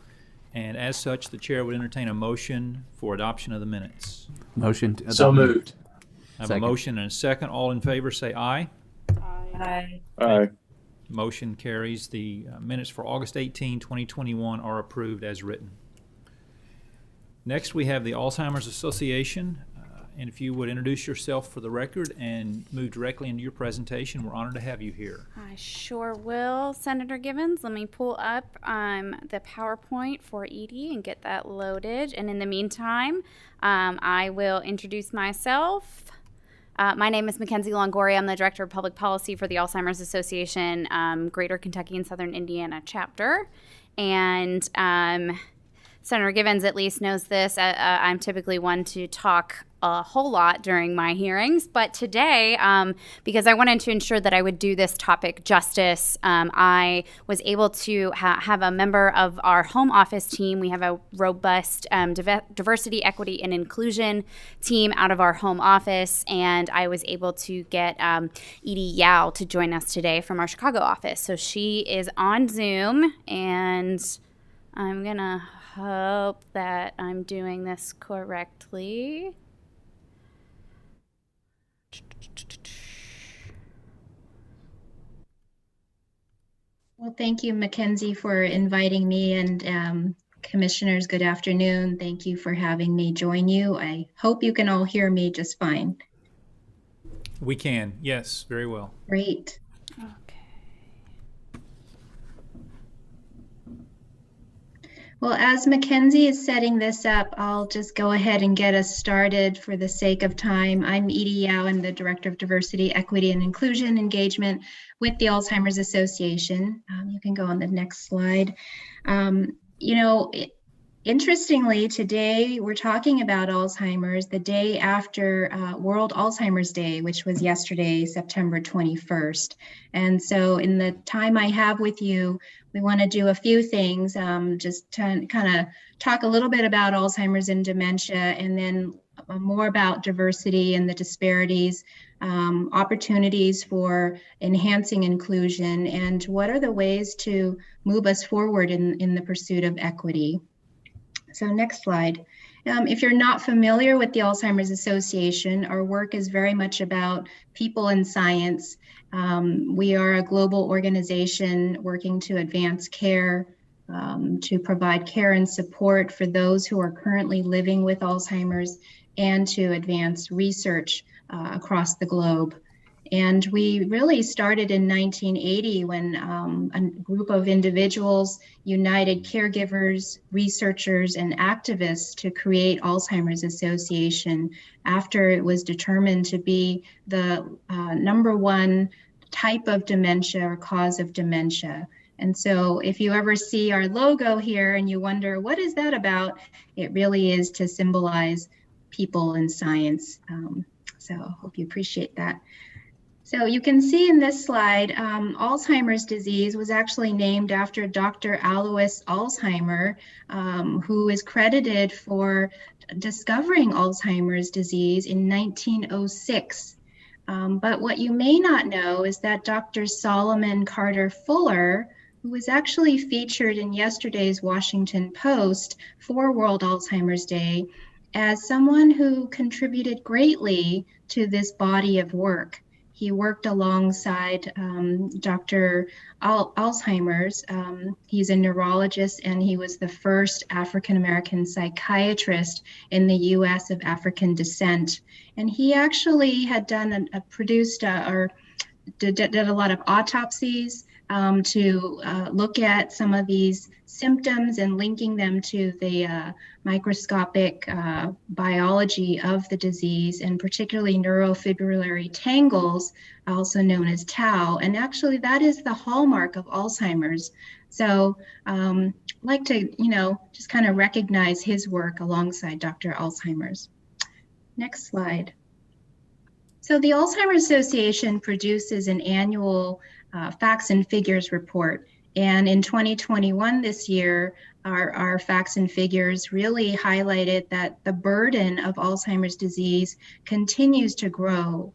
and as such, the chair would entertain a motion for adoption of the minutes. Motion to So adopt. moved. I have Second. a motion and a second. All in favor say aye. Aye. Motion carries. The minutes for August 18, 2021 are approved as written. Next, we have the Alzheimer's Association. And if you would introduce yourself for the record and move directly into your presentation, we're honored to have you here. I sure will, Senator Givens. Let me pull up the PowerPoint for Edie and get that loaded. And in the meantime, I will introduce myself. My name is Mackenzie Longoria. I'm the Director of Public Policy for the Alzheimer's Association, Greater Kentucky and Southern Indiana chapter. And Senator Givens at least knows this. I'm typically one to talk a whole lot during my hearings, but today, because I wanted to ensure that I would do this topic justice, I was able to have a member of our home office team. We have a robust diversity, equity, and inclusion team out of our home office, and I was able to get Edie Yao to join us today from our Chicago office. So she is on Zoom, and I'm gonna hope that I'm doing this correctly. Well, thank you, Mackenzie, for inviting me, and commissioners, good afternoon. Thank you for having me join you. I hope you can all hear me just fine. We can, yes, very well. Great. Okay. Well, as Mackenzie is setting this up, I'll just go ahead and get us started for the sake of time. I'm Edie Yao. I'm the Director of Diversity, Equity, and Inclusion Engagement with the Alzheimer's Association. You can go on the next slide. Interestingly, today we're talking about Alzheimer's the day after World Alzheimer's Day, which was yesterday, September 21st. And so in the time I have with you, we want to do a few things, just to kind of talk a little bit about Alzheimer's and dementia, and then more about diversity and the disparities, opportunities for enhancing inclusion, and what are the ways to move us forward in the pursuit of equity. So next slide. If you're not familiar with the Alzheimer's Association, our work is very much about people and science. We are a global organization working to advance care, to provide care and support for those who are currently living with Alzheimer's, and to advance research across the globe. And we really started in 1980 when a group of individuals united caregivers, researchers, and activists to create Alzheimer's Association after it was determined to be the #1 type of dementia or cause of dementia. And so if you ever see our logo here and you wonder, what is that about? It really is to symbolize people and science. So I hope you appreciate that. So you can see in this slide, Alzheimer's disease was actually named after Dr. Alois Alzheimer, who is credited for discovering Alzheimer's disease in 1906. But what you may not know is that Dr. Solomon Carter Fuller, who was actually featured in yesterday's Washington Post for World Alzheimer's Day as someone who contributed greatly to this body of work. He worked alongside Dr. Alzheimer's. He's a neurologist, and he was the first African-American psychiatrist in the U.S. of African descent. And he actually had done did a lot of autopsies to look at some of these symptoms and linking them to the microscopic biology of the disease, and particularly neurofibrillary tangles, also known as tau. And actually that is the hallmark of Alzheimer's. So I'd like to, just kind of recognize his work alongside Dr. Alzheimer's. Next slide. So the Alzheimer's Association produces an annual facts and figures report. And in 2021, this year, our facts and figures really highlighted that the burden of Alzheimer's disease continues to grow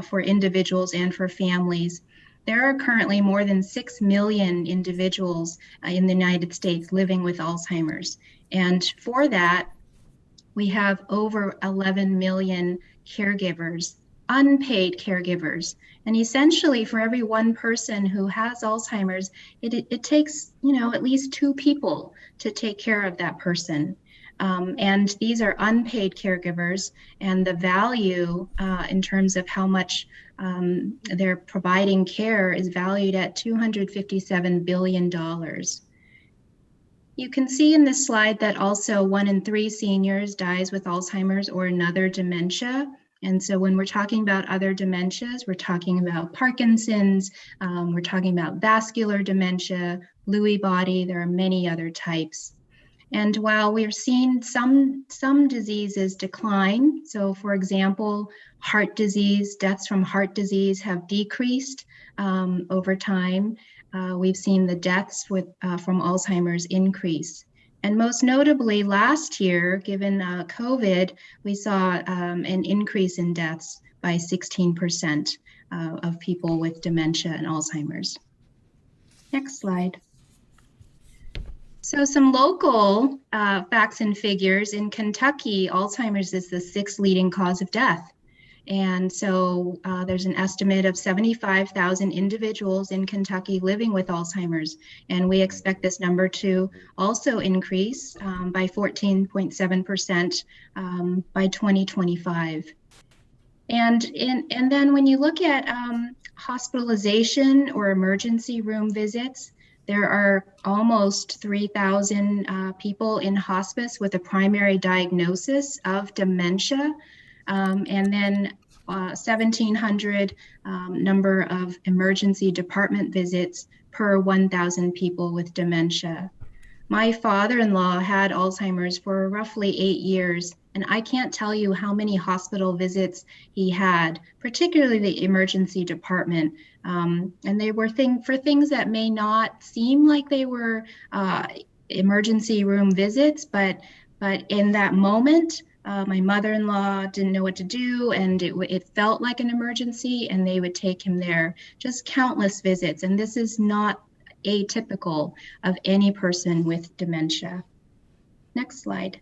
for individuals and for families. There are currently more than 6 million individuals in the United States living with Alzheimer's. And for that, we have over 11 million caregivers, unpaid caregivers. And essentially for every one person who has Alzheimer's, it takes, at least 2 people to take care of that person. And these are unpaid caregivers, and the value in terms of how much they're providing care is valued at $257 billion. You can see in this slide that also 1 in 3 seniors dies with Alzheimer's or another dementia. And so when we're talking about other dementias, we're talking about Parkinson's, we're talking about vascular dementia, Lewy body, there are many other types. And while we're seeing some diseases decline, so for example, heart disease, deaths from heart disease have decreased over time. We've seen the deaths from Alzheimer's increase. And most notably last year, given COVID, we saw an increase in deaths by 16% of people with dementia and Alzheimer's. Next slide. So some local facts and figures. In Kentucky, Alzheimer's is the 6th leading cause of death. And so there's an estimate of 75,000 individuals in Kentucky living with Alzheimer's. And we expect this number to also increase by 14.7% by 2025. And then when you look at hospitalization or emergency room visits, there are almost 3,000 people in hospice with a primary diagnosis of dementia. And then 1,700 number of emergency department visits per 1,000 people with dementia. My father-in-law had Alzheimer's for roughly 8 years, and I can't tell you how many hospital visits he had, particularly the emergency department. And they were for things that may not seem like they were emergency room visits, but in that moment, my mother-in-law didn't know what to do, and it felt like an emergency, and they would take him there. Just countless visits, and this is not atypical of any person with dementia. Next slide.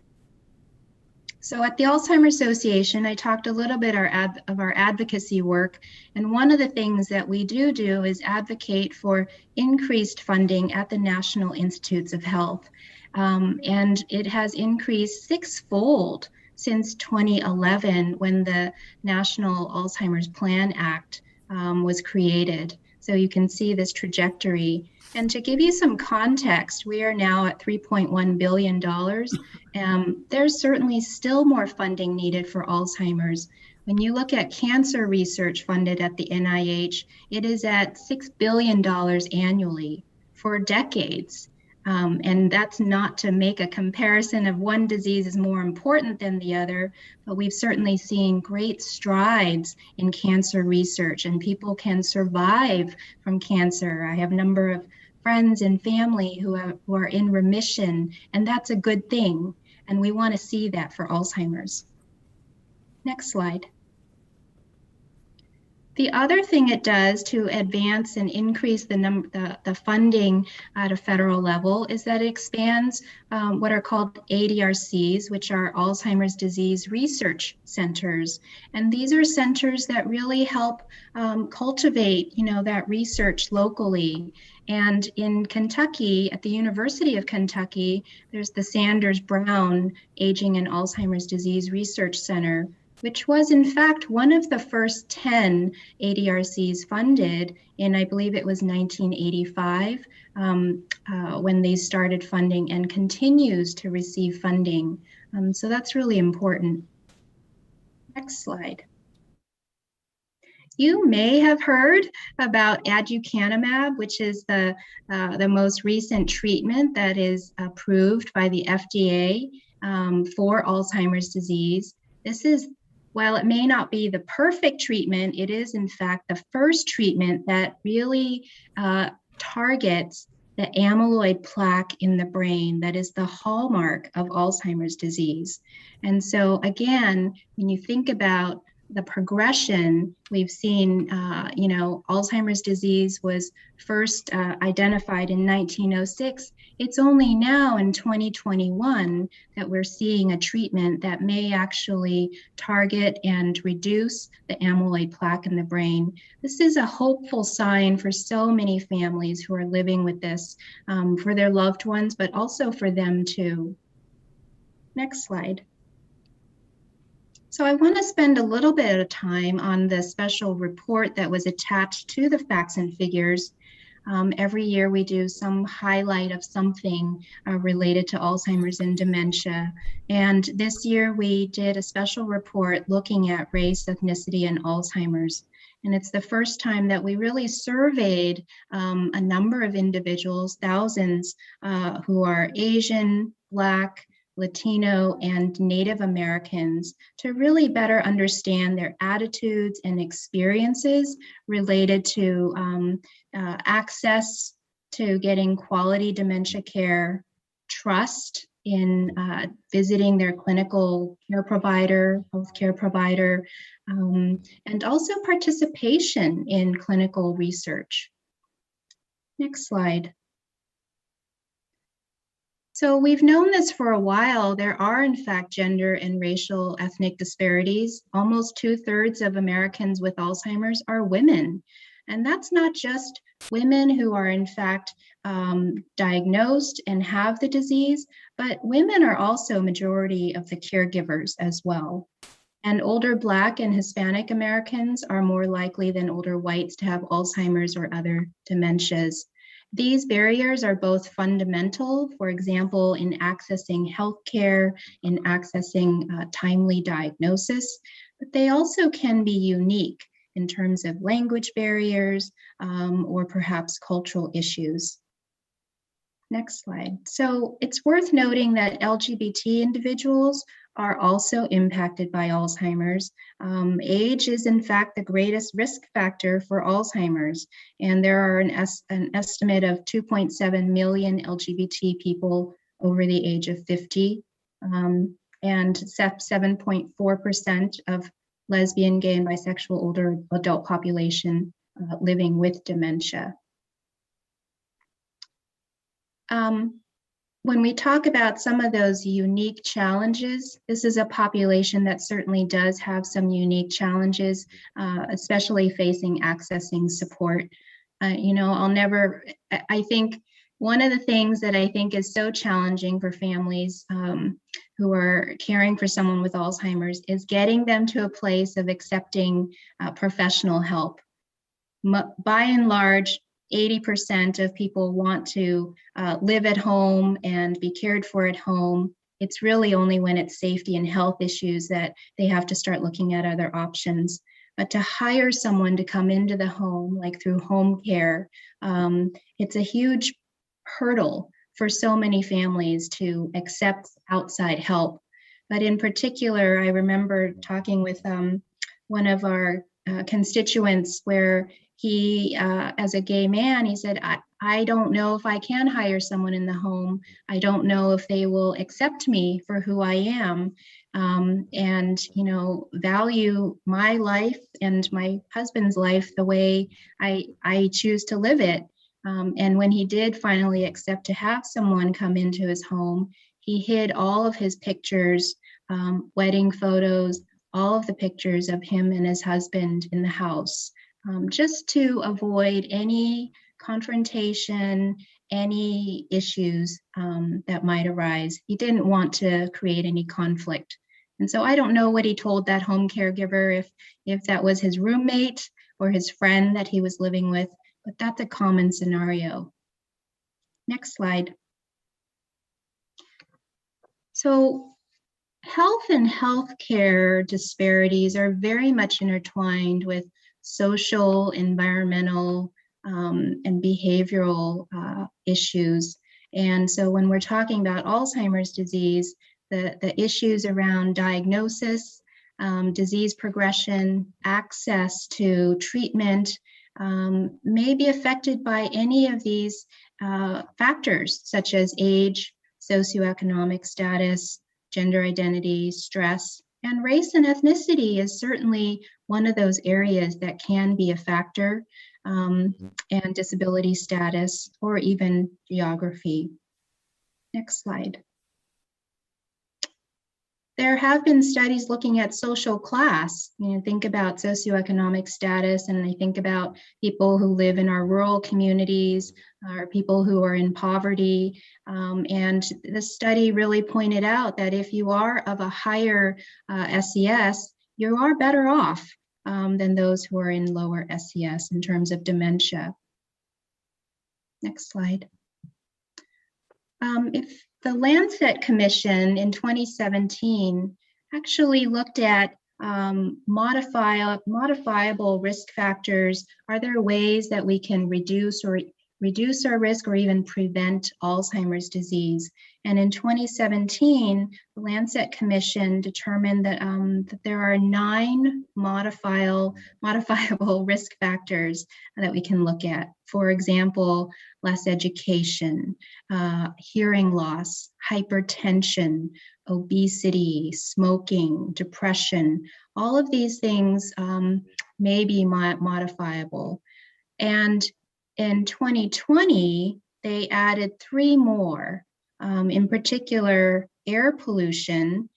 So at the Alzheimer's Association, I talked a little bit of our advocacy work, and one of the things that we do is advocate for increased funding at the National Institutes of Health, and it has increased 6-fold since 2011 when the National Alzheimer's Plan Act was created. So you can see this trajectory. And to give you some context, we are now at $3.1 billion. There's certainly still more funding needed for Alzheimer's. When you look at cancer research funded at the NIH, it is at $6 billion annually for decades. And that's not to make a comparison of one disease is more important than the other, but we've certainly seen great strides in cancer research, and people can survive from cancer. I have a number of friends and family who are in remission, and that's a good thing. And we want to see that for Alzheimer's. Next slide. The other thing it does to advance and increase the funding at a federal level is that it expands what are called ADRCs, which are Alzheimer's Disease Research Centers. And these are centers that really help cultivate, that research locally. And in Kentucky, at the University of Kentucky, there's the Sanders Brown Aging and Alzheimer's Disease Research Center, which was in fact one of the first 10 ADRCs funded in, I believe it was 1985, when they started funding, and continues to receive funding. So that's really important. Next slide. You may have heard about Adjukanymab, which is the most recent treatment that is approved by the FDA for Alzheimer's disease. While it may not be the perfect treatment, it is in fact the first treatment that really targets the amyloid plaque in the brain that is the hallmark of Alzheimer's disease. And so again, when you think about the progression, we've seen, Alzheimer's disease was first identified in 1906. It's only now in 2021 that we're seeing a treatment that may actually target and reduce the amyloid plaque in the brain. This is a hopeful sign for so many families who are living with this, for their loved ones, but also for them too. Next slide. So I want to spend a little bit of time on the special report that was attached to the facts and figures. Every year we do some highlight of something related to Alzheimer's and dementia. And this year we did a special report looking at race, ethnicity, and Alzheimer's. And it's the first time that we really surveyed a number of individuals, thousands, who are Asian, Black, Latino, and Native Americans, to really better understand their attitudes and experiences related to access to getting quality dementia care, trust in visiting their clinical care provider, healthcare provider, and also participation in clinical research. Next slide. So we've known this for a while. There are, in fact, gender and racial ethnic disparities. Almost 2/3 of Americans with Alzheimer's are women. And that's not just women who are, in fact, diagnosed and have the disease, but women are also a majority of the caregivers as well. And older Black and Hispanic Americans are more likely than older whites to have Alzheimer's or other dementias. These barriers are both fundamental, for example, in accessing healthcare, in accessing timely diagnosis, but they also can be unique in terms of language barriers or perhaps cultural issues. Next slide. So it's worth noting that LGBT individuals are also impacted by Alzheimer's. Age is in fact the greatest risk factor for Alzheimer's, and there are an estimate of 2.7 million LGBT people over the age of 50, and 7.4% of lesbian, gay, and bisexual older adult population living with dementia. When we talk about some of those unique challenges, this is a population that certainly does have some unique challenges, especially facing accessing support. I think one of the things that I think is so challenging for families who are caring for someone with Alzheimer's is getting them to a place of accepting professional help. By and large, 80% of people want to live at home and be cared for at home. It's really only when it's safety and health issues that they have to start looking at other options. But to hire someone to come into the home, like through home care, it's a huge hurdle for so many families to accept outside help. But in particular, I remember talking with one of our constituents where he, as a gay man, he said, I don't know if I can hire someone in the home. I don't know if they will accept me for who I am, and value my life and my husband's life the way I choose to live it. And when he did finally accept to have someone come into his home, he hid all of his pictures, wedding photos, all of the pictures of him and his husband in the house. Just to avoid any confrontation, any issues that might arise. He didn't want to create any conflict. And so I don't know what he told that home caregiver, if that was his roommate or his friend that he was living with, but that's a common scenario. Next slide. So health and healthcare disparities are very much intertwined with social, environmental, and behavioral issues. And so when we're talking about Alzheimer's disease, the issues around diagnosis, disease progression, access to treatment may be affected by any of these factors, such as age, socioeconomic status, gender identity, stress, and race and ethnicity is certainly one of those areas that can be a factor, and disability status, or even geography. Next slide. There have been studies looking at social class. Think about socioeconomic status, and I think about people who live in our rural communities, or people who are in poverty. And the study really pointed out that if you are of a higher SES, you are better off than those who are in lower SES in terms of dementia. Next slide. If the Lancet Commission in 2017 actually looked at modifiable risk factors. Are there ways that we can reduce our risk or even prevent Alzheimer's disease? And in 2017, the Lancet Commission determined that, that there are 9 modifiable risk factors that we can look at. For example, less education, hearing loss, hypertension, obesity, smoking, depression. All of these things may be modifiable. And in 2020, they added 3 more, in particular, air pollution,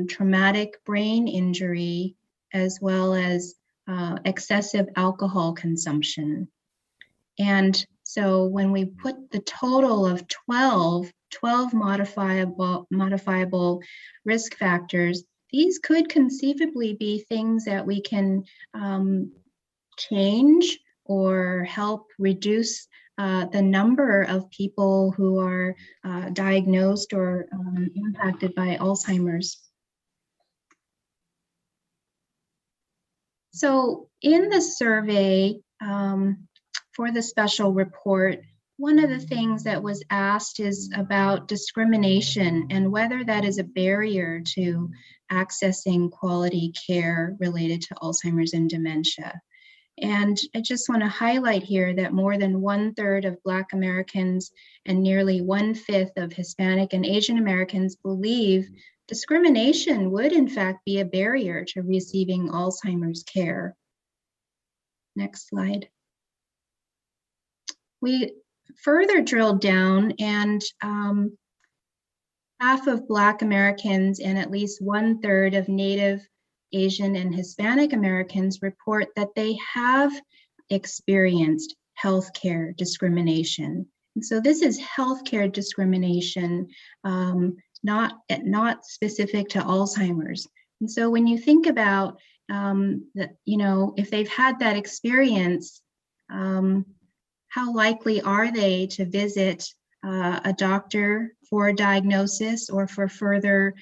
traumatic brain injury, as well as excessive alcohol consumption. And so when we put the total of 12 modifiable risk factors, these could conceivably be things that we can change or help reduce the number of people who are diagnosed or impacted by Alzheimer's. So in the survey for the special report, one of the things that was asked is about discrimination and whether that is a barrier to accessing quality care related to Alzheimer's and dementia. And I just want to highlight here that more than 1/3 of Black Americans and nearly 1/5 of Hispanic and Asian Americans believe discrimination would in fact be a barrier to receiving Alzheimer's care. Next slide. We further drilled down, and half of Black Americans and at least 1/3 of Native, Asian, and Hispanic Americans report that they have experienced healthcare discrimination. And so this is healthcare discrimination, not specific to Alzheimer's. And so when you think about if they've had that experience, how likely are they to visit a doctor for a diagnosis or for further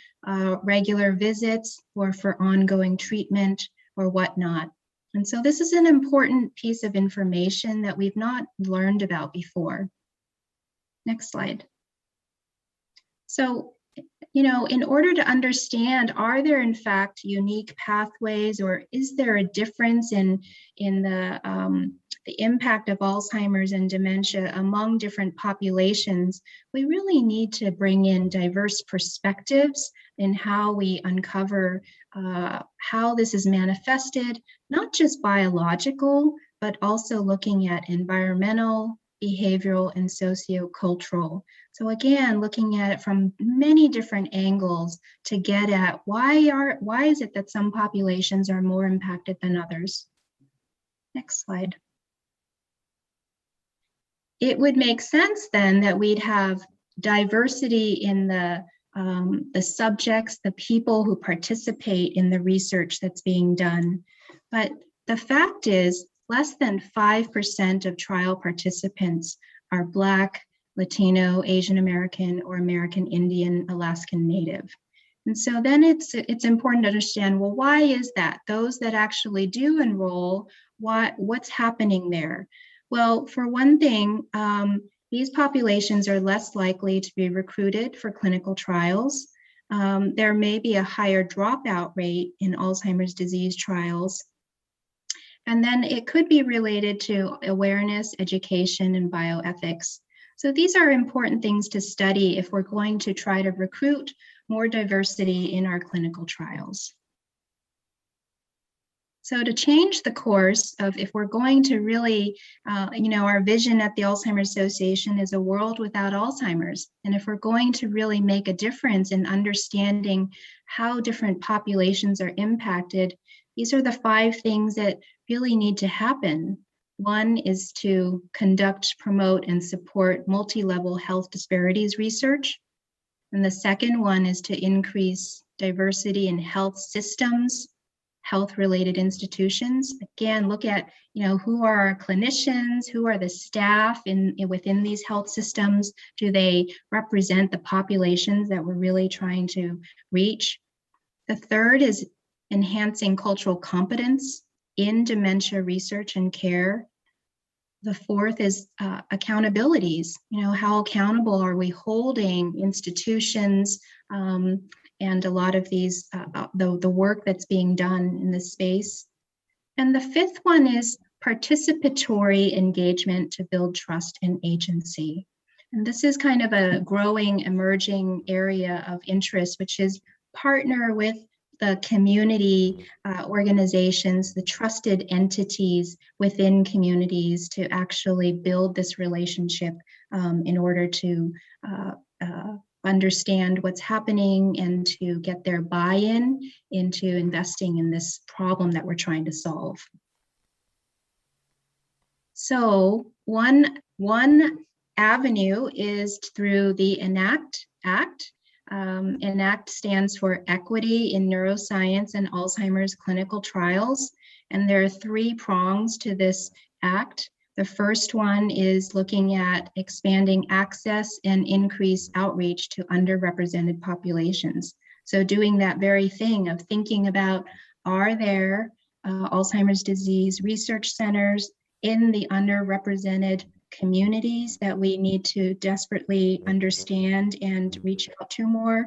regular visits or for ongoing treatment or whatnot? And so this is an important piece of information that we've not learned about before. Next slide. So, in order to understand, are there in fact unique pathways, or is there a difference in the impact of Alzheimer's and dementia among different populations? We really need to bring in diverse perspectives in how we uncover how this is manifested, not just biological, but also looking at environmental, behavioral, and sociocultural. So again, looking at it from many different angles to get at why is it that some populations are more impacted than others? Next slide. It would make sense then that we'd have diversity in the subjects, the people who participate in the research that's being done. But the fact is, less than 5% of trial participants are Black, Latino, Asian American, or American Indian, Alaskan Native. And so then it's important to understand, well, why is that? Those that actually do enroll, what's happening there? Well, for one thing, these populations are less likely to be recruited for clinical trials. There may be a higher dropout rate in Alzheimer's disease trials. And then it could be related to awareness, education, and bioethics. So these are important things to study if we're going to try to recruit more diversity in our clinical trials. So to change the course of, if we're going to really, our vision at the Alzheimer's Association is a world without Alzheimer's. And if we're going to really make a difference in understanding how different populations are impacted, these are the 5 things that really need to happen. One is to conduct, promote, and support multi-level health disparities research. And the second one is to increase diversity in health systems, health-related institutions. Again, look at, who are our clinicians, who are the staff within these health systems? Do they represent the populations that we're really trying to reach? The third is enhancing cultural competence in dementia research and care. The fourth is accountabilities. How accountable are we holding institutions and a lot of these, the work that's being done in this space. And the fifth one is participatory engagement to build trust and agency. And this is kind of a growing, emerging area of interest, which is partner with the community organizations, the trusted entities within communities to actually build this relationship in order to understand what's happening and to get their buy-in into investing in this problem that we're trying to solve. So one avenue is through the ENACT Act. ENACT stands for Equity in Neuroscience and Alzheimer's Clinical Trials, and there are 3 prongs to this act. The first one is looking at expanding access and increase outreach to underrepresented populations. So doing that very thing of thinking about, are there Alzheimer's disease research centers in the underrepresented communities that we need to desperately understand and reach out to more?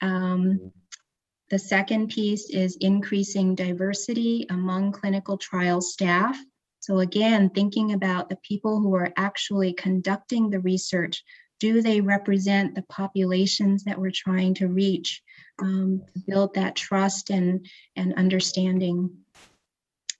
The second piece is increasing diversity among clinical trial staff. So again, thinking about the people who are actually conducting the research, do they represent the populations that we're trying to reach, to build that trust and understanding?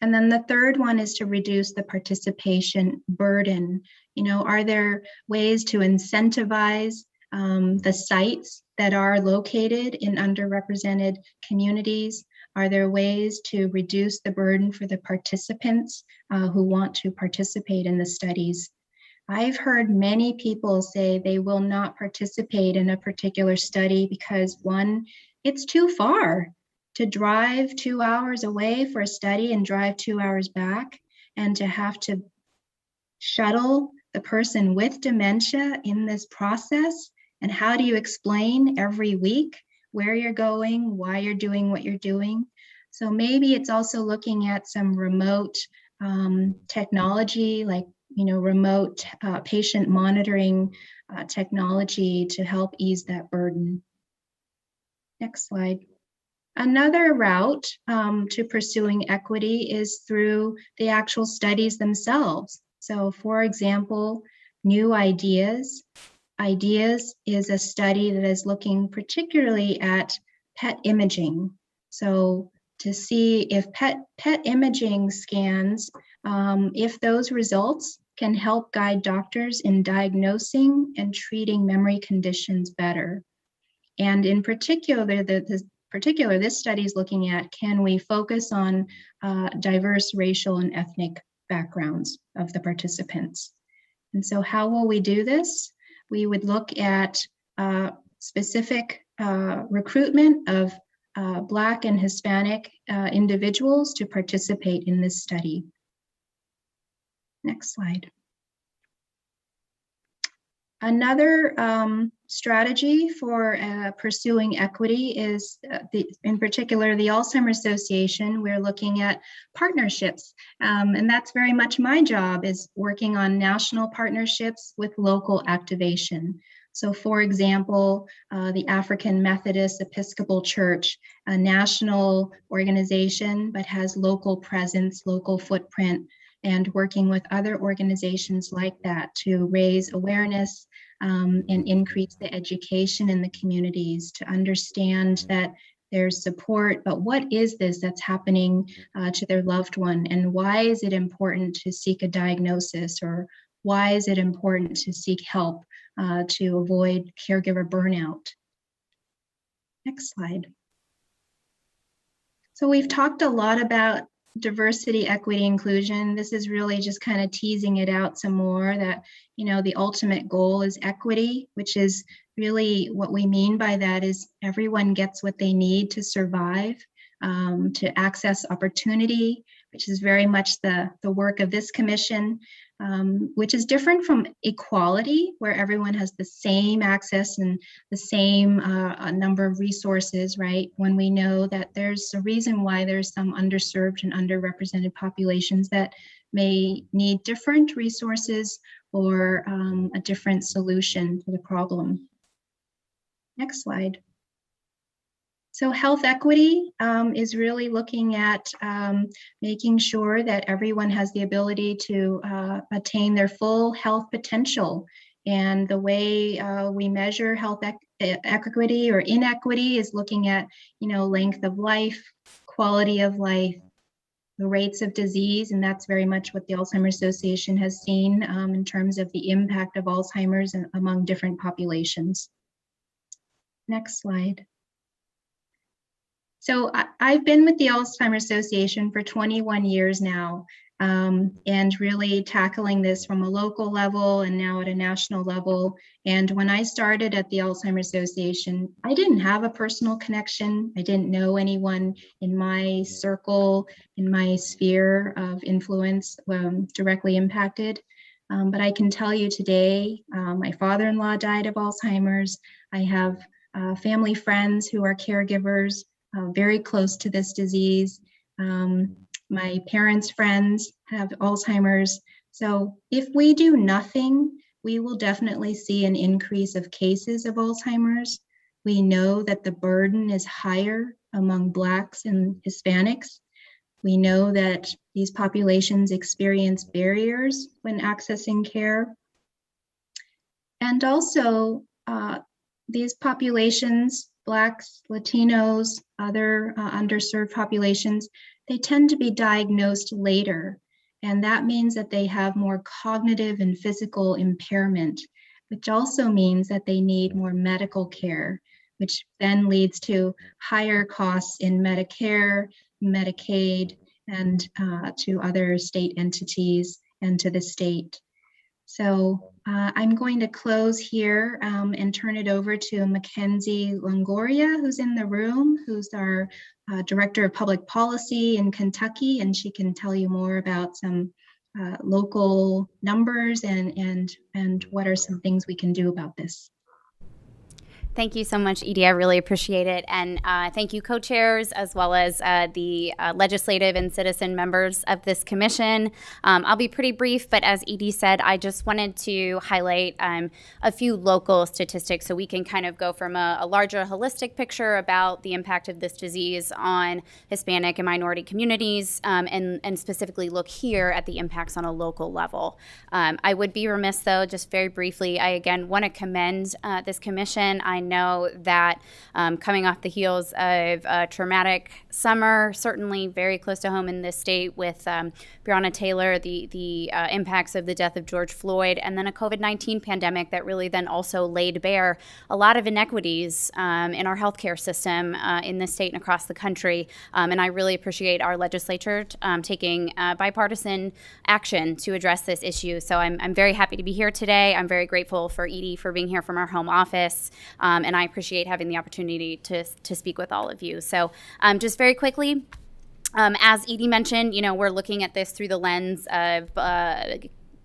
And then the third one is to reduce the participation burden. Are there ways to incentivize the sites that are located in underrepresented communities? Are there ways to reduce the burden for the participants who want to participate in the studies? I've heard many people say they will not participate in a particular study because, one, it's too far to drive 2 hours away for a study and drive 2 hours back, and to have to shuttle the person with dementia in this process. And how do you explain every week where you're going, why you're doing what you're doing? So maybe it's also looking at some remote technology, like remote patient monitoring technology to help ease that burden. Next slide. Another route to pursuing equity is through the actual studies themselves. So for example, New Ideas. Ideas is a study that is looking particularly at PET imaging. So to see if PET imaging scans, if those results can help guide doctors in diagnosing and treating memory conditions better. And in particular, this study is looking at, can we focus on diverse racial and ethnic backgrounds of the participants? And so how will we do this? We would look at specific recruitment of Black and Hispanic individuals to participate in this study. Next slide. Another strategy for pursuing equity is, in particular, the Alzheimer's Association. We're looking at partnerships, and that's very much my job, is working on national partnerships with local activation. So for example, the African Methodist Episcopal Church, a national organization, but has local presence, local footprint, and working with other organizations like that to raise awareness and increase the education in the communities to understand that there's support, but what is this that's happening to their loved one? And why is it important to seek a diagnosis, or why is it important to seek help to avoid caregiver burnout? Next slide. So we've talked a lot about diversity, equity, inclusion. This is really just kind of teasing it out some more, that, you know, the ultimate goal is equity, which is really what we mean by that is everyone gets what they need to survive, to access opportunity, which is very much the work of this commission, which is different from equality, where everyone has the same access and the same number of resources, right? When we know that there's a reason why there's some underserved and underrepresented populations that may need different resources or a different solution to the problem. Next slide. So health equity is really looking at making sure that everyone has the ability to attain their full health potential. And the way we measure health equity or inequity is looking at, you know, length of life, quality of life, the rates of disease, and that's very much what the Alzheimer's Association has seen in terms of the impact of Alzheimer's among different populations. Next slide. So I've been with the Alzheimer's Association for 21 years now, and really tackling this from a local level and now at a national level. And when I started at the Alzheimer's Association, I didn't have a personal connection. I didn't know anyone in my circle, in my sphere of influence directly impacted. But I can tell you today, my father-in-law died of Alzheimer's. I have family friends who are caregivers, very close to this disease. My parents' friends have Alzheimer's. So if we do nothing, we will definitely see an increase of cases of Alzheimer's. We know that the burden is higher among Blacks and Hispanics. We know that these populations experience barriers when accessing care. And also, these populations, Blacks, Latinos, other underserved populations, they tend to be diagnosed later. And that means that they have more cognitive and physical impairment, which also means that they need more medical care, which then leads to higher costs in Medicare, Medicaid, and to other state entities and to the state. So I'm going to close here and turn it over to Mackenzie Longoria, who's in the room, who's our Director of Public Policy in Kentucky, and she can tell you more about some local numbers and what are some things we can do about this. Thank you so much, Edie. I really appreciate it. And thank you, co-chairs, as well as the legislative and citizen members of this commission. I'll be pretty brief, but as Edie said, I just wanted to highlight a few local statistics so we can kind of go from a larger holistic picture about the impact of this disease on Hispanic and minority communities, and specifically look here at the impacts on a local level. I would be remiss, though, just very briefly, I again want to commend this commission. I know that coming off the heels of a traumatic summer, certainly very close to home in this state with Breonna Taylor, the impacts of the death of George Floyd, and then a COVID-19 pandemic that really then also laid bare a lot of inequities in our healthcare system in this state and across the country. And I really appreciate our legislature taking bipartisan action to address this issue. So I'm very happy to be here today. I'm very grateful for Edie for being here from our home office. And I appreciate having the opportunity to speak with all of you. So just very quickly, as Edie mentioned, we're looking at this through the lens of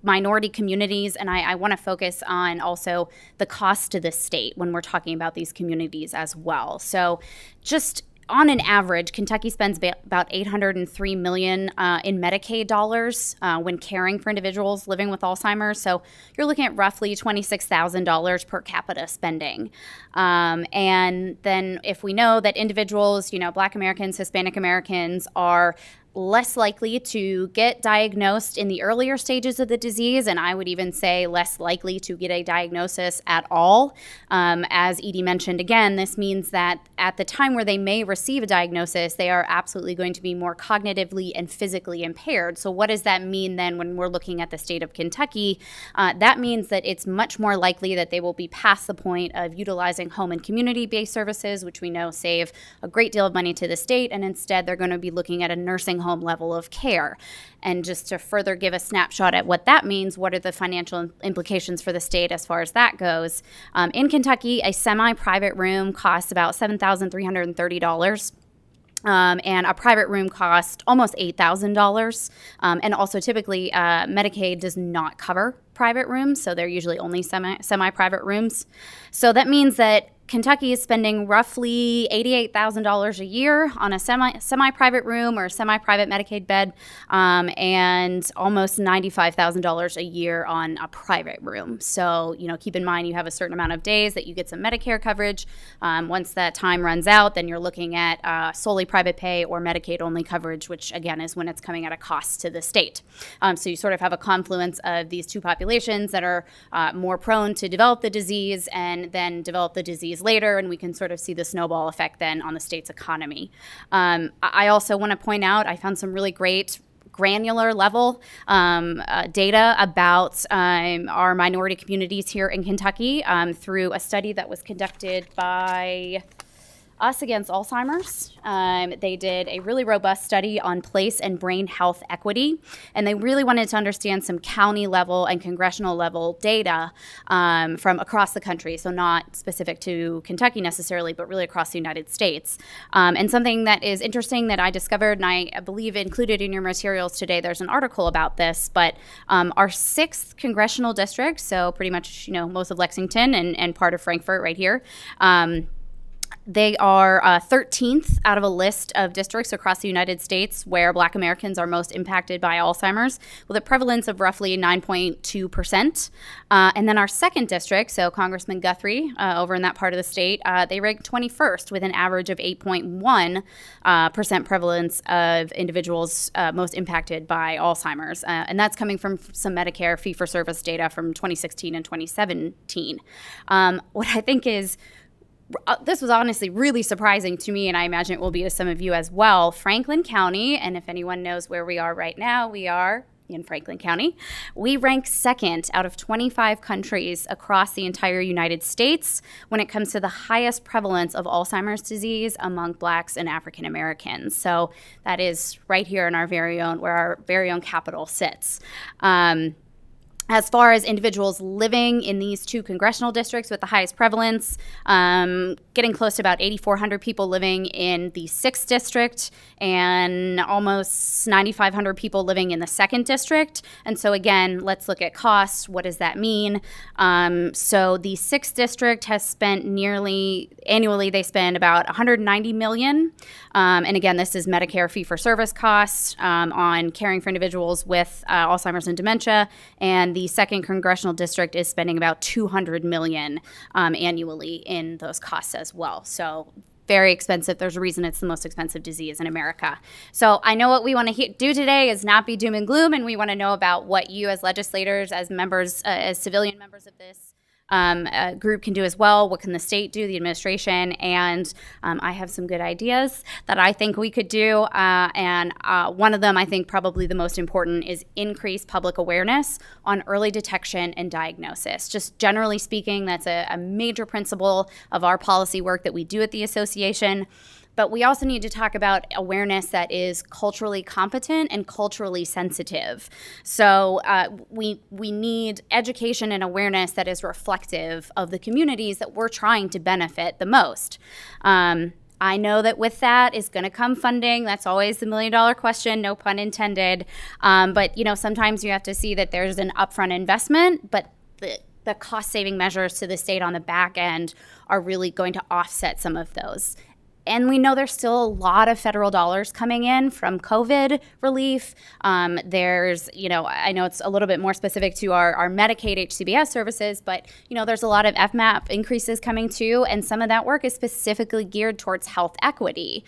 minority communities, and I want to focus on also the cost to the state when we're talking about these communities as well. So just on an average, Kentucky spends about $803 million in Medicaid dollars when caring for individuals living with Alzheimer's. So you're looking at roughly $26,000 per capita spending. And then if we know that individuals, Black Americans, Hispanic Americans are less likely to get diagnosed in the earlier stages of the disease, and I would even say less likely to get a diagnosis at all. As Edie mentioned, again, this means that at the time where they may receive a diagnosis, they are absolutely going to be more cognitively and physically impaired. So what does that mean then when we're looking at the state of Kentucky? That means that it's much more likely that they will be past the point of utilizing home and community-based services, which we know save a great deal of money to the state, and instead they're going to be looking at a nursing home level of care. And just to further give a snapshot at what that means, what are the financial implications for the state as far as that goes? In Kentucky, a semi-private room costs about $7,330. And a private room costs almost $8,000. And also typically Medicaid does not cover private rooms, so they're usually only semi-private rooms. So that means that Kentucky is spending roughly $88,000 a year on a semi-private room or a semi-private Medicaid bed, and almost $95,000 a year on a private room. So, keep in mind you have a certain amount of days that you get some Medicare coverage. Once that time runs out, then you're looking at solely private pay or Medicaid-only coverage, which, again, is when it's coming at a cost to the state. So you sort of have a confluence of these two populations that are more prone to develop the disease and then develop the disease later, and we can sort of see the snowball effect then on the state's economy. I also want to point out, I found some really great granular level data about our minority communities here in Kentucky through a study that was conducted by Us Against Alzheimer's. They did a really robust study on place and brain health equity, and they really wanted to understand some county level and congressional level data from across the country, so not specific to Kentucky necessarily, but really across the United States. And something that is interesting that I discovered, and I believe included in your materials today, there's an article about this, but our 6th congressional district, so pretty much most of Lexington and part of Frankfort right here, they are 13th out of a list of districts across the United States where Black Americans are most impacted by Alzheimer's, with a prevalence of roughly 9.2%. And then our 2nd district, so Congressman Guthrie over in that part of the state, they rank 21st with an average of 8.1% prevalence of individuals most impacted by Alzheimer's. And that's coming from some Medicare fee-for-service data from 2016 and 2017. What I think is this was honestly really surprising to me, and I imagine it will be to some of you as well. Franklin County, and if anyone knows where we are right now, we are in Franklin County. We rank 2nd out of 25 countries across the entire United States when it comes to the highest prevalence of Alzheimer's disease among Blacks and African Americans. So that is right here in our very own, where our very own capital sits. As far as individuals living in these 2 congressional districts with the highest prevalence, getting close to about 8,400 people living in the 6th district and almost 9,500 people living in the 2nd district. And so again, let's look at costs. What does that mean? So the 6th district has spent annually they spend about $190 million. And again, this is Medicare fee-for-service costs on caring for individuals with Alzheimer's and dementia. And the 2nd congressional district is spending about $200 million annually in those costs as well. So very expensive. There's a reason it's the most expensive disease in America. So I know what we want to do today is not be doom and gloom, and we want to know about what you as legislators, as members, as civilian members of this group can do as well. What can the state do, the administration? And I have some good ideas that I think we could do. And one of them, I think probably the most important, is increase public awareness on early detection and diagnosis. Just generally speaking, that's a major principle of our policy work that we do at the association. But we also need to talk about awareness that is culturally competent and culturally sensitive. So we need education and awareness that is reflective of the communities that we're trying to benefit the most. I know that with that is going to come funding. That's always the million-dollar question, no pun intended. But sometimes you have to see that there's an upfront investment, but the cost-saving measures to the state on the back end are really going to offset some of those. And we know there's still a lot of federal dollars coming in from COVID relief. There's, I know it's a little bit more specific to our Medicaid HCBS services, but, there's a lot of FMAP increases coming too. And some of that work is specifically geared towards health equity.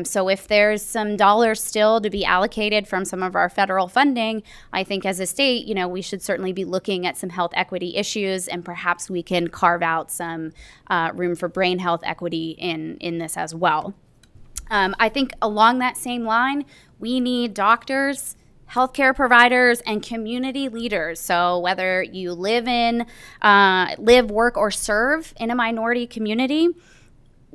So if there's some dollars still to be allocated from some of our federal funding, I think as a state, we should certainly be looking at some health equity issues, and perhaps we can carve out some room for brain health equity in this as well. I think along that same line, we need doctors, healthcare providers, and community leaders. So whether you live, work, or serve in a minority community,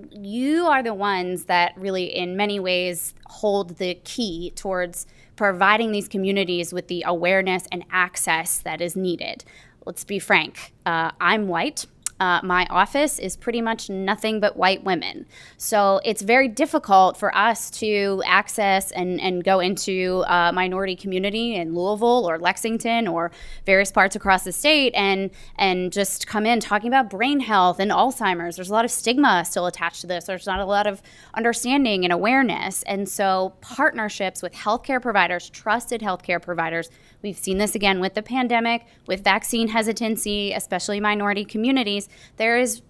you are the ones that really, in many ways, hold the key towards providing these communities with the awareness and access that is needed. Let's be frank. I'm white. My office is pretty much nothing but white women. So it's very difficult for us to access and go into a minority community in Louisville or Lexington or various parts across the state and just come in talking about brain health and Alzheimer's. There's a lot of stigma still attached to this. There's not a lot of understanding and awareness. And so partnerships with healthcare providers, trusted healthcare providers, we've seen this again with the pandemic, with vaccine hesitancy, especially minority communities. There is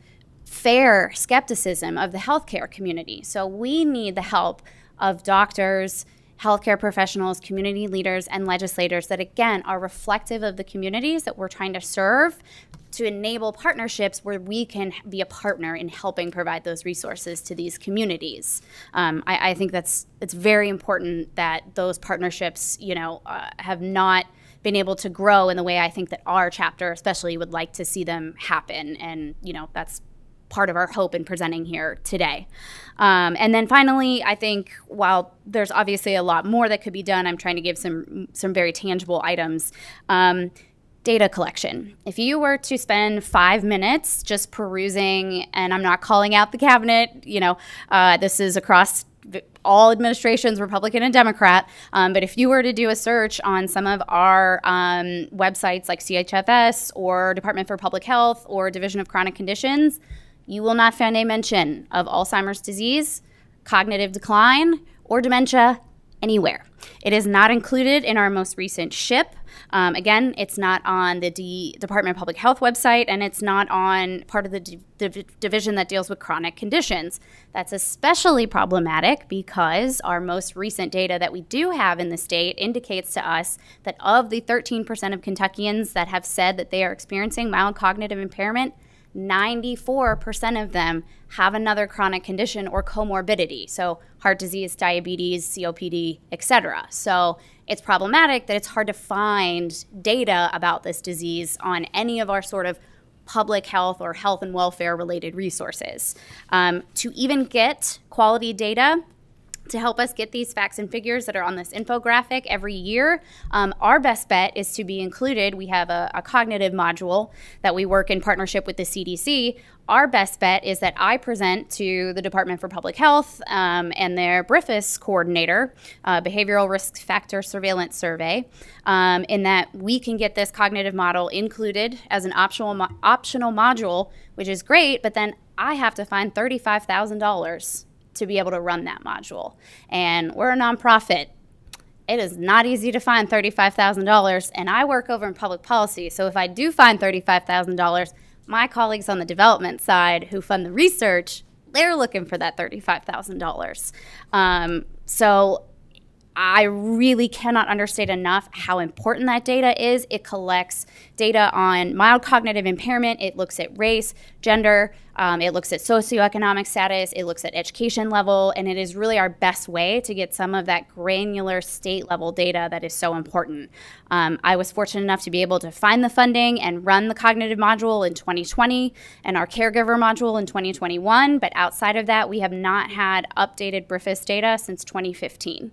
fair skepticism of the healthcare community. So we need the help of doctors, healthcare professionals, community leaders, and legislators that, again, are reflective of the communities that we're trying to serve, to enable partnerships where we can be a partner in helping provide those resources to these communities. I think it's very important that those partnerships, have not been able to grow in the way I think that our chapter especially would like to see them happen. And, that's part of our hope in presenting here today. And then finally, I think while there's obviously a lot more that could be done, I'm trying to give some very tangible items. Data collection. If you were to spend 5 minutes just perusing, and I'm not calling out the cabinet, this is across all administrations, Republican and Democrat, but if you were to do a search on some of our websites like CHFS or Department for Public Health or Division of Chronic Conditions, you will not find a mention of Alzheimer's disease, cognitive decline, or dementia anywhere. It is not included in our most recent SHIP. Again, it's not on the Department of Public Health website, and it's not on part of the division that deals with chronic conditions. That's especially problematic because our most recent data that we do have in the state indicates to us that of the 13% of Kentuckians that have said that they are experiencing mild cognitive impairment, 94% of them have another chronic condition or comorbidity, so heart disease, diabetes, COPD, etc. So it's problematic that it's hard to find data about this disease on any of our sort of public health or health and welfare related resources. To even get quality data, to help us get these facts and figures that are on this infographic every year, our best bet is to be included. We have a cognitive module that we work in partnership with the CDC. Our best bet is that I present to the Department for Public Health and their BRIFIS coordinator, Behavioral Risk Factor Surveillance Survey, in that we can get this cognitive model included as an optional module, which is great, but then I have to find $35,000 to be able to run that module. And we're a nonprofit. It is not easy to find $35,000, and I work over in public policy. So if I do find $35,000, my colleagues on the development side who fund the research, they're looking for that $35,000. So I really cannot understate enough how important that data is. It collects data on mild cognitive impairment. It looks at race, gender. It looks at socioeconomic status. It looks at education level. And it is really our best way to get some of that granular state level data that is so important. I was fortunate enough to be able to find the funding and run the cognitive module in 2020 and our caregiver module in 2021. But outside of that, we have not had updated BRIFIS data since 2015.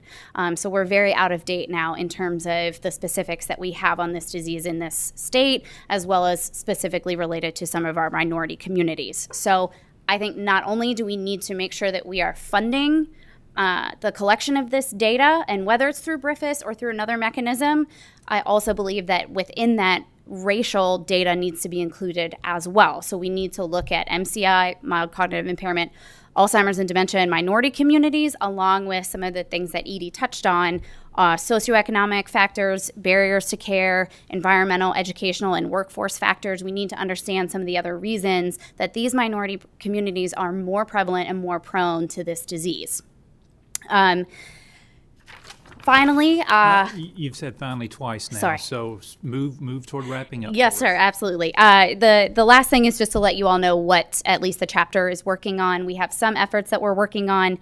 So we're very out of date now in terms of the specifics that we have on this disease in this state, as well as specifically related to some of our minority communities. So I think not only do we need to make sure that we are funding the collection of this data, and whether it's through BRIFIS or through another mechanism, I also believe that within that, racial data needs to be included as well. So we need to look at MCI, mild cognitive impairment, Alzheimer's and dementia in minority communities, along with some of the things that Edie touched on, socioeconomic factors, barriers to care, environmental, educational, and workforce factors. We need to understand some of the other reasons that these minority communities are more prevalent and more prone to this disease. Finally, you've said finally twice now. Sorry. So move toward wrapping up. Yes, for sir, us. absolutely. The last thing is just to let you all know what at least the chapter is working on. We have some efforts that we're working on.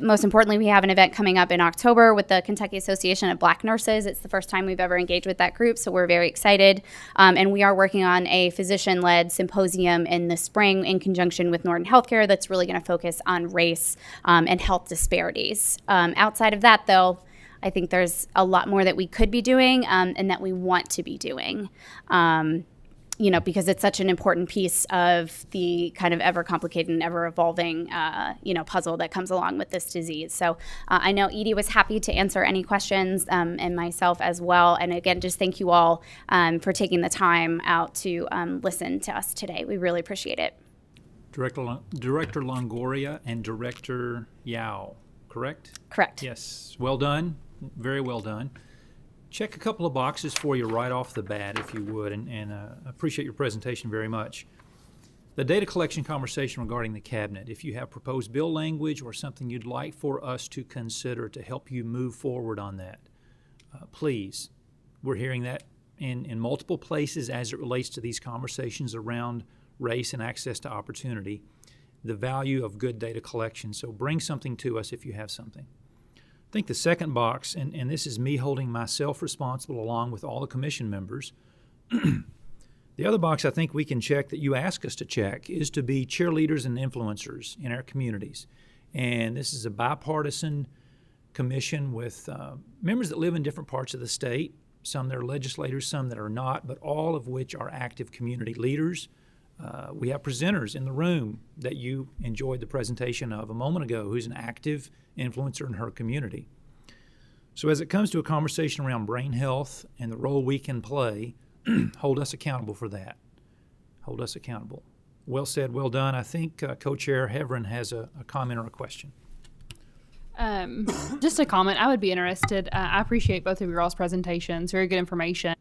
Most importantly, we have an event coming up in October with the Kentucky Association of Black Nurses. It's the first time we've ever engaged with that group, so we're very excited. And we are working on a physician-led symposium in the spring in conjunction with Norton Healthcare that's really going to focus on race and health disparities. Outside of that, though, I think there's a lot more that we could be doing and that we want to be doing, because it's such an important piece of the kind of ever complicated and ever evolving, puzzle that comes along with this disease. So I know Edie was happy to answer any questions and myself as well. And again, just thank you all for taking the time out to listen to us today. We really appreciate it. Director Longoria and Director Yao, correct? Correct. Yes. Well done. Very well done. Check a couple of boxes for you right off the bat, if you would, and appreciate your presentation very much. The data collection conversation regarding the cabinet. If you have proposed bill language or something you'd like for us to consider to help you move forward on that, please. We're hearing that in multiple places as it relates to these conversations around race and access to opportunity, the value of good data collection. So bring something to us if you have something. I think the second box, and this is me holding myself responsible along with all the commission members, the other box I think we can check that you ask us to check is to be cheerleaders and influencers in our communities. And this is a bipartisan commission with members that live in different parts of the state, some that are legislators, some that are not, but all of which are active community leaders. We have presenters in the room that you enjoyed the presentation of a moment ago who's an active influencer in her community. So as it comes to a conversation around brain health and the role we can play, hold us accountable for that. Hold us accountable. Well said, well done. I think Co-Chair Heverin has a comment or a question. Just a comment. I would be interested. I appreciate both of your all's presentations. Very good information.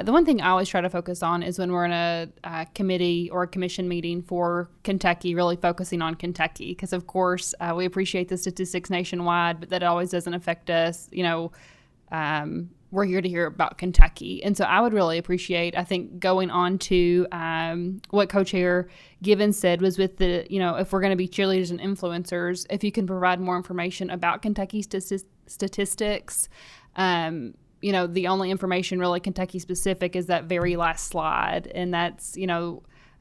The one thing I always try to focus on is when we're in a committee or a commission meeting for Kentucky, really focusing on Kentucky, because of course we appreciate the statistics nationwide, but that always doesn't affect us. We're here to hear about Kentucky. And so I would really appreciate, I think, going on to what Co-Chair Givens said was with the, if we're going to be cheerleaders and influencers, if you can provide more information about Kentucky statistics. The only information really Kentucky specific is that very last slide. And that's,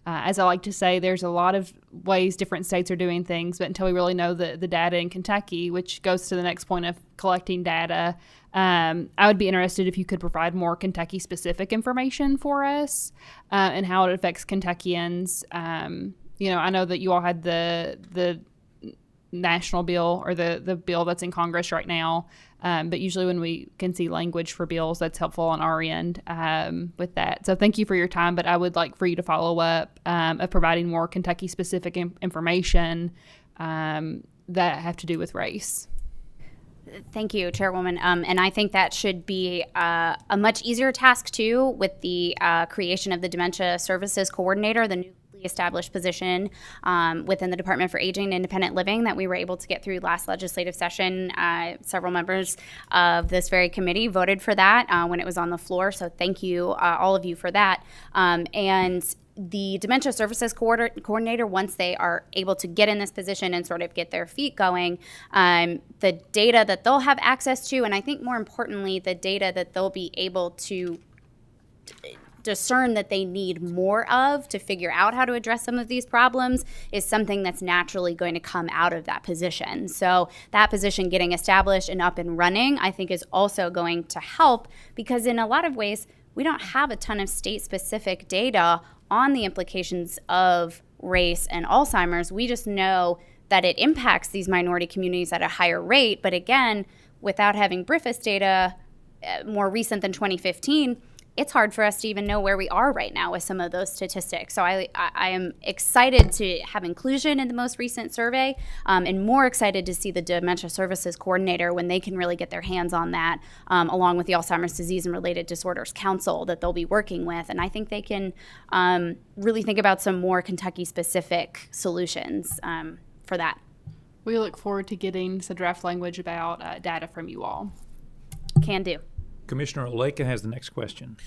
as I like to say, there's a lot of ways different states are doing things, but until we really know the data in Kentucky, which goes to the next point of collecting data, I would be interested if you could provide more Kentucky specific information for us and how it affects Kentuckians. I know that you all had the national bill or the bill that's in Congress right now. But usually when we can see language for bills, that's helpful on our end with that. So thank you for your time, but I would like for you to follow up of providing more Kentucky-specific information that have to do with race. Thank you, Chairwoman. And I think that should be a much easier task, too, with the creation of the Dementia Services Coordinator, the new established position within the Department for Aging and Independent Living that we were able to get through last legislative session. Several members of this very committee voted for that when it was on the floor, so thank you, all of you, for that. And the Dementia Services Coordinator, once they are able to get in this position and sort of get their feet going, the data that they'll have access to, and I think more importantly, the data that they'll be able to discern that they need more of to figure out how to address some of these problems is something that's naturally going to come out of that position. So that position getting established and up and running, I think, is also going to help because in a lot of ways, we don't have a ton of state-specific data on the implications of race and Alzheimer's. We just know that it impacts these minority communities at a higher rate. But again, without having BRIFIS data more recent than 2015, it's hard for us to even know where we are right now with some of those statistics. So I am excited to have inclusion in the most recent survey, and more excited to see the Dementia Services Coordinator when they can really get their hands on that, along with the Alzheimer's Disease and Related Disorders Council that they'll be working with. And I think they can really think about some more Kentucky-specific solutions for that. We look forward to getting some draft language about data from you all. Can do. Commissioner Oleka has the next question.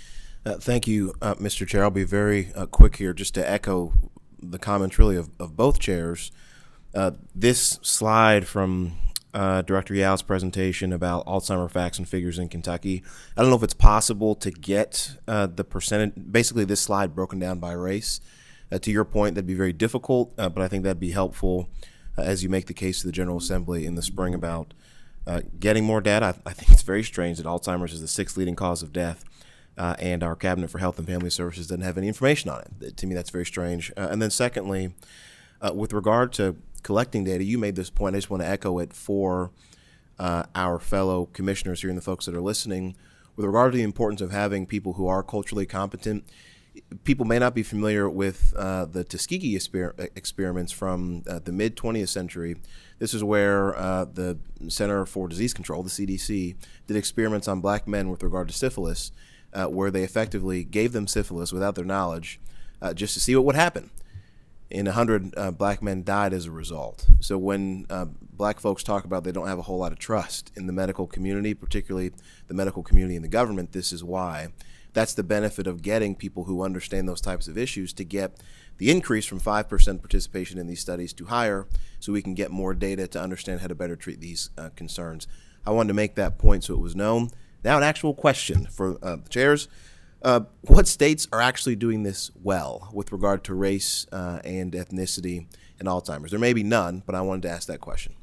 Thank you, Mr. Chair. I'll be very quick here just to echo the comments really of both chairs. This slide from Director Yao's presentation about Alzheimer facts and figures in Kentucky, I don't know if it's possible to get the percentage, basically this slide broken down by race. To your point, that'd be very difficult, but I think that'd be helpful as you make the case to the General Assembly in the spring about getting more data. I think it's very strange that Alzheimer's is the 6th leading cause of death, and our Cabinet for Health and Family Services doesn't have any information on it. To me, that's very strange. And then secondly, with regard to collecting data, you made this point. I just want to echo it for our fellow commissioners here and the folks that are listening. With regard to the importance of having people who are culturally competent, people may not be familiar with the Tuskegee experiments from the mid-20th century. This is where the Center for Disease Control, the CDC, did experiments on black men with regard to syphilis, where they effectively gave them syphilis without their knowledge just to see what would happen. And 100 black men died as a result. So when black folks talk about they don't have a whole lot of trust in the medical community, particularly the medical community and the government, this is why. That's the benefit of getting people who understand those types of issues to get the increase from 5% participation in these studies to higher, so we can get more data to understand how to better treat these concerns. I wanted to make that point so it was known. Now an actual question for the chairs. What states are actually doing this well with regard to race and ethnicity and Alzheimer's? There may be none, but I wanted to ask that question.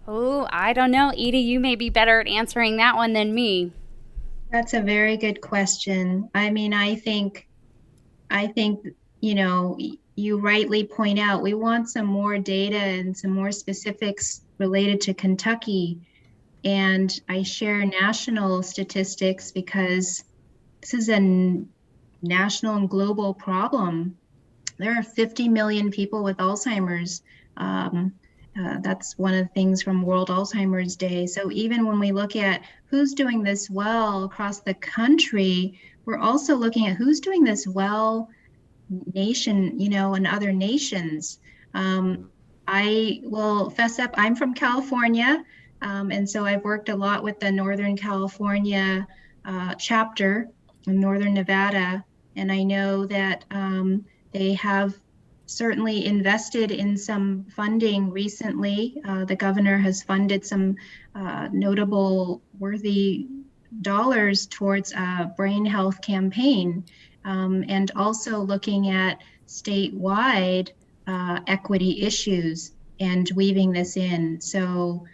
Oh, I don't know. Edie, you may be better at answering that one than me. That's a very good question. I mean, I think, you know, you rightly point out, we want some more data and some more specifics related to Kentucky. And I share national statistics because this is a national and global problem. There are 50 million people with Alzheimer's. That's one of the things from World Alzheimer's Day. So even when we look at who's doing this well across the country, we're also looking at who's doing this well nation, you know, in other nations. I will fess up, I'm from California, and so I've worked a lot with the Northern California chapter in Northern Nevada, and I know that they have certainly invested in some funding recently. The governor has funded some notable worthy dollars towards a brain health campaign, and also looking at statewide equity issues and weaving this in. So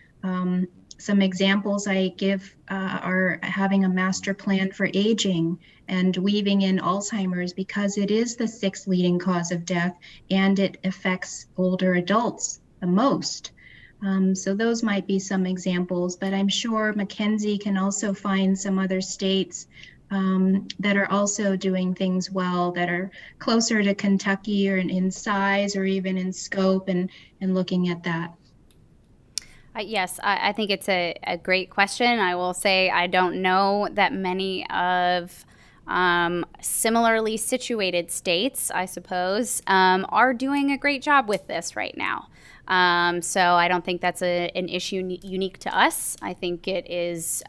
some examples I give are having a master plan for aging and weaving in Alzheimer's because it is the 6th leading cause of death and it affects older adults the most. So those might be some examples, but I'm sure Mackenzie can also find some other states that are also doing things well, that are closer to Kentucky or in size or even in scope and looking at that. Yes, I think it's a great question. I will say I don't know that many of similarly situated states, I suppose, are doing a great job with this right now. So I don't think that's an issue unique to us. I think it is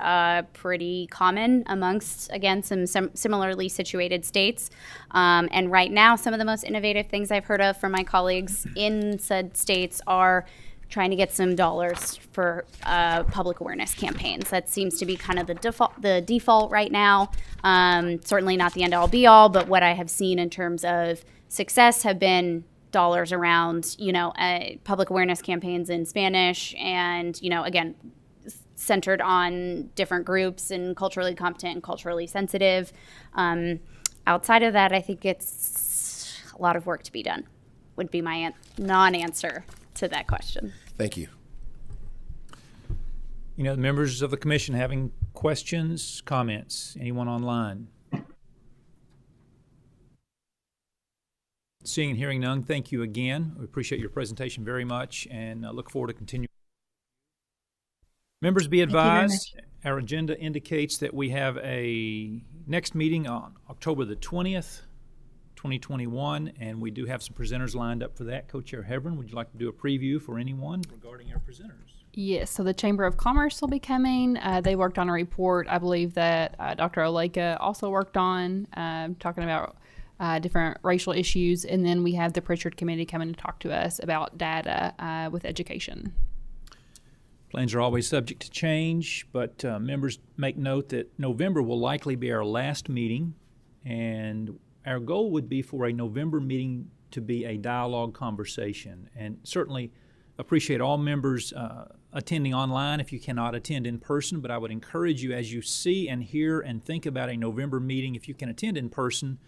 pretty common amongst, again, some similarly situated states. And right now, some of the most innovative things I've heard of from my colleagues in said states are trying to get some dollars for public awareness campaigns. That seems to be kind of the default right now. Certainly not the end-all be-all, but what I have seen in terms of success have been dollars around, public awareness campaigns in Spanish and, again, centered on different groups and culturally competent and culturally sensitive. Outside of that, I think it's a lot of work to be done, would be my non-answer to that question. Thank you. Any other members of the commission having questions, comments? Anyone online? Seeing and hearing none, thank you again. We appreciate your presentation very much and look forward to continuing. Members, be you very advised, our agenda indicates that we have a next meeting on October the 20th, 2021, and we do have some presenters lined up for that. Co-Chair Hebron, would you like to do a preview for anyone regarding our presenters? Yes, so the Chamber of Commerce will be coming. They worked on a report, I believe, that Dr. Oleka also worked on, talking about different racial issues. And then we have the Pritchard Committee coming to talk to us about data with education. Plans are always subject to change, but members make note that November will likely be our last meeting, and our goal would be for a November meeting to be a dialogue conversation. And certainly appreciate all members attending online if you cannot attend in person, but I would encourage you, as you see and hear and think about a November meeting, if you can attend in person,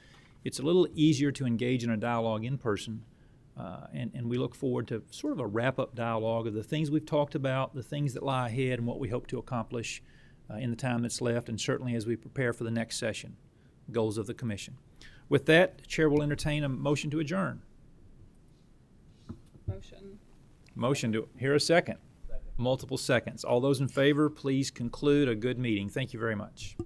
it's a little easier to engage in a dialogue in person. And we look forward to sort of a wrap-up dialogue of the things we've talked about, the things that lie ahead, and what we hope to accomplish in the time that's left, and certainly as we prepare for the next session, goals of the commission. With that, the Chair will entertain a motion to adjourn. Motion to hear a second. Multiple seconds. All those in favor, please conclude a good meeting. Thank you very much.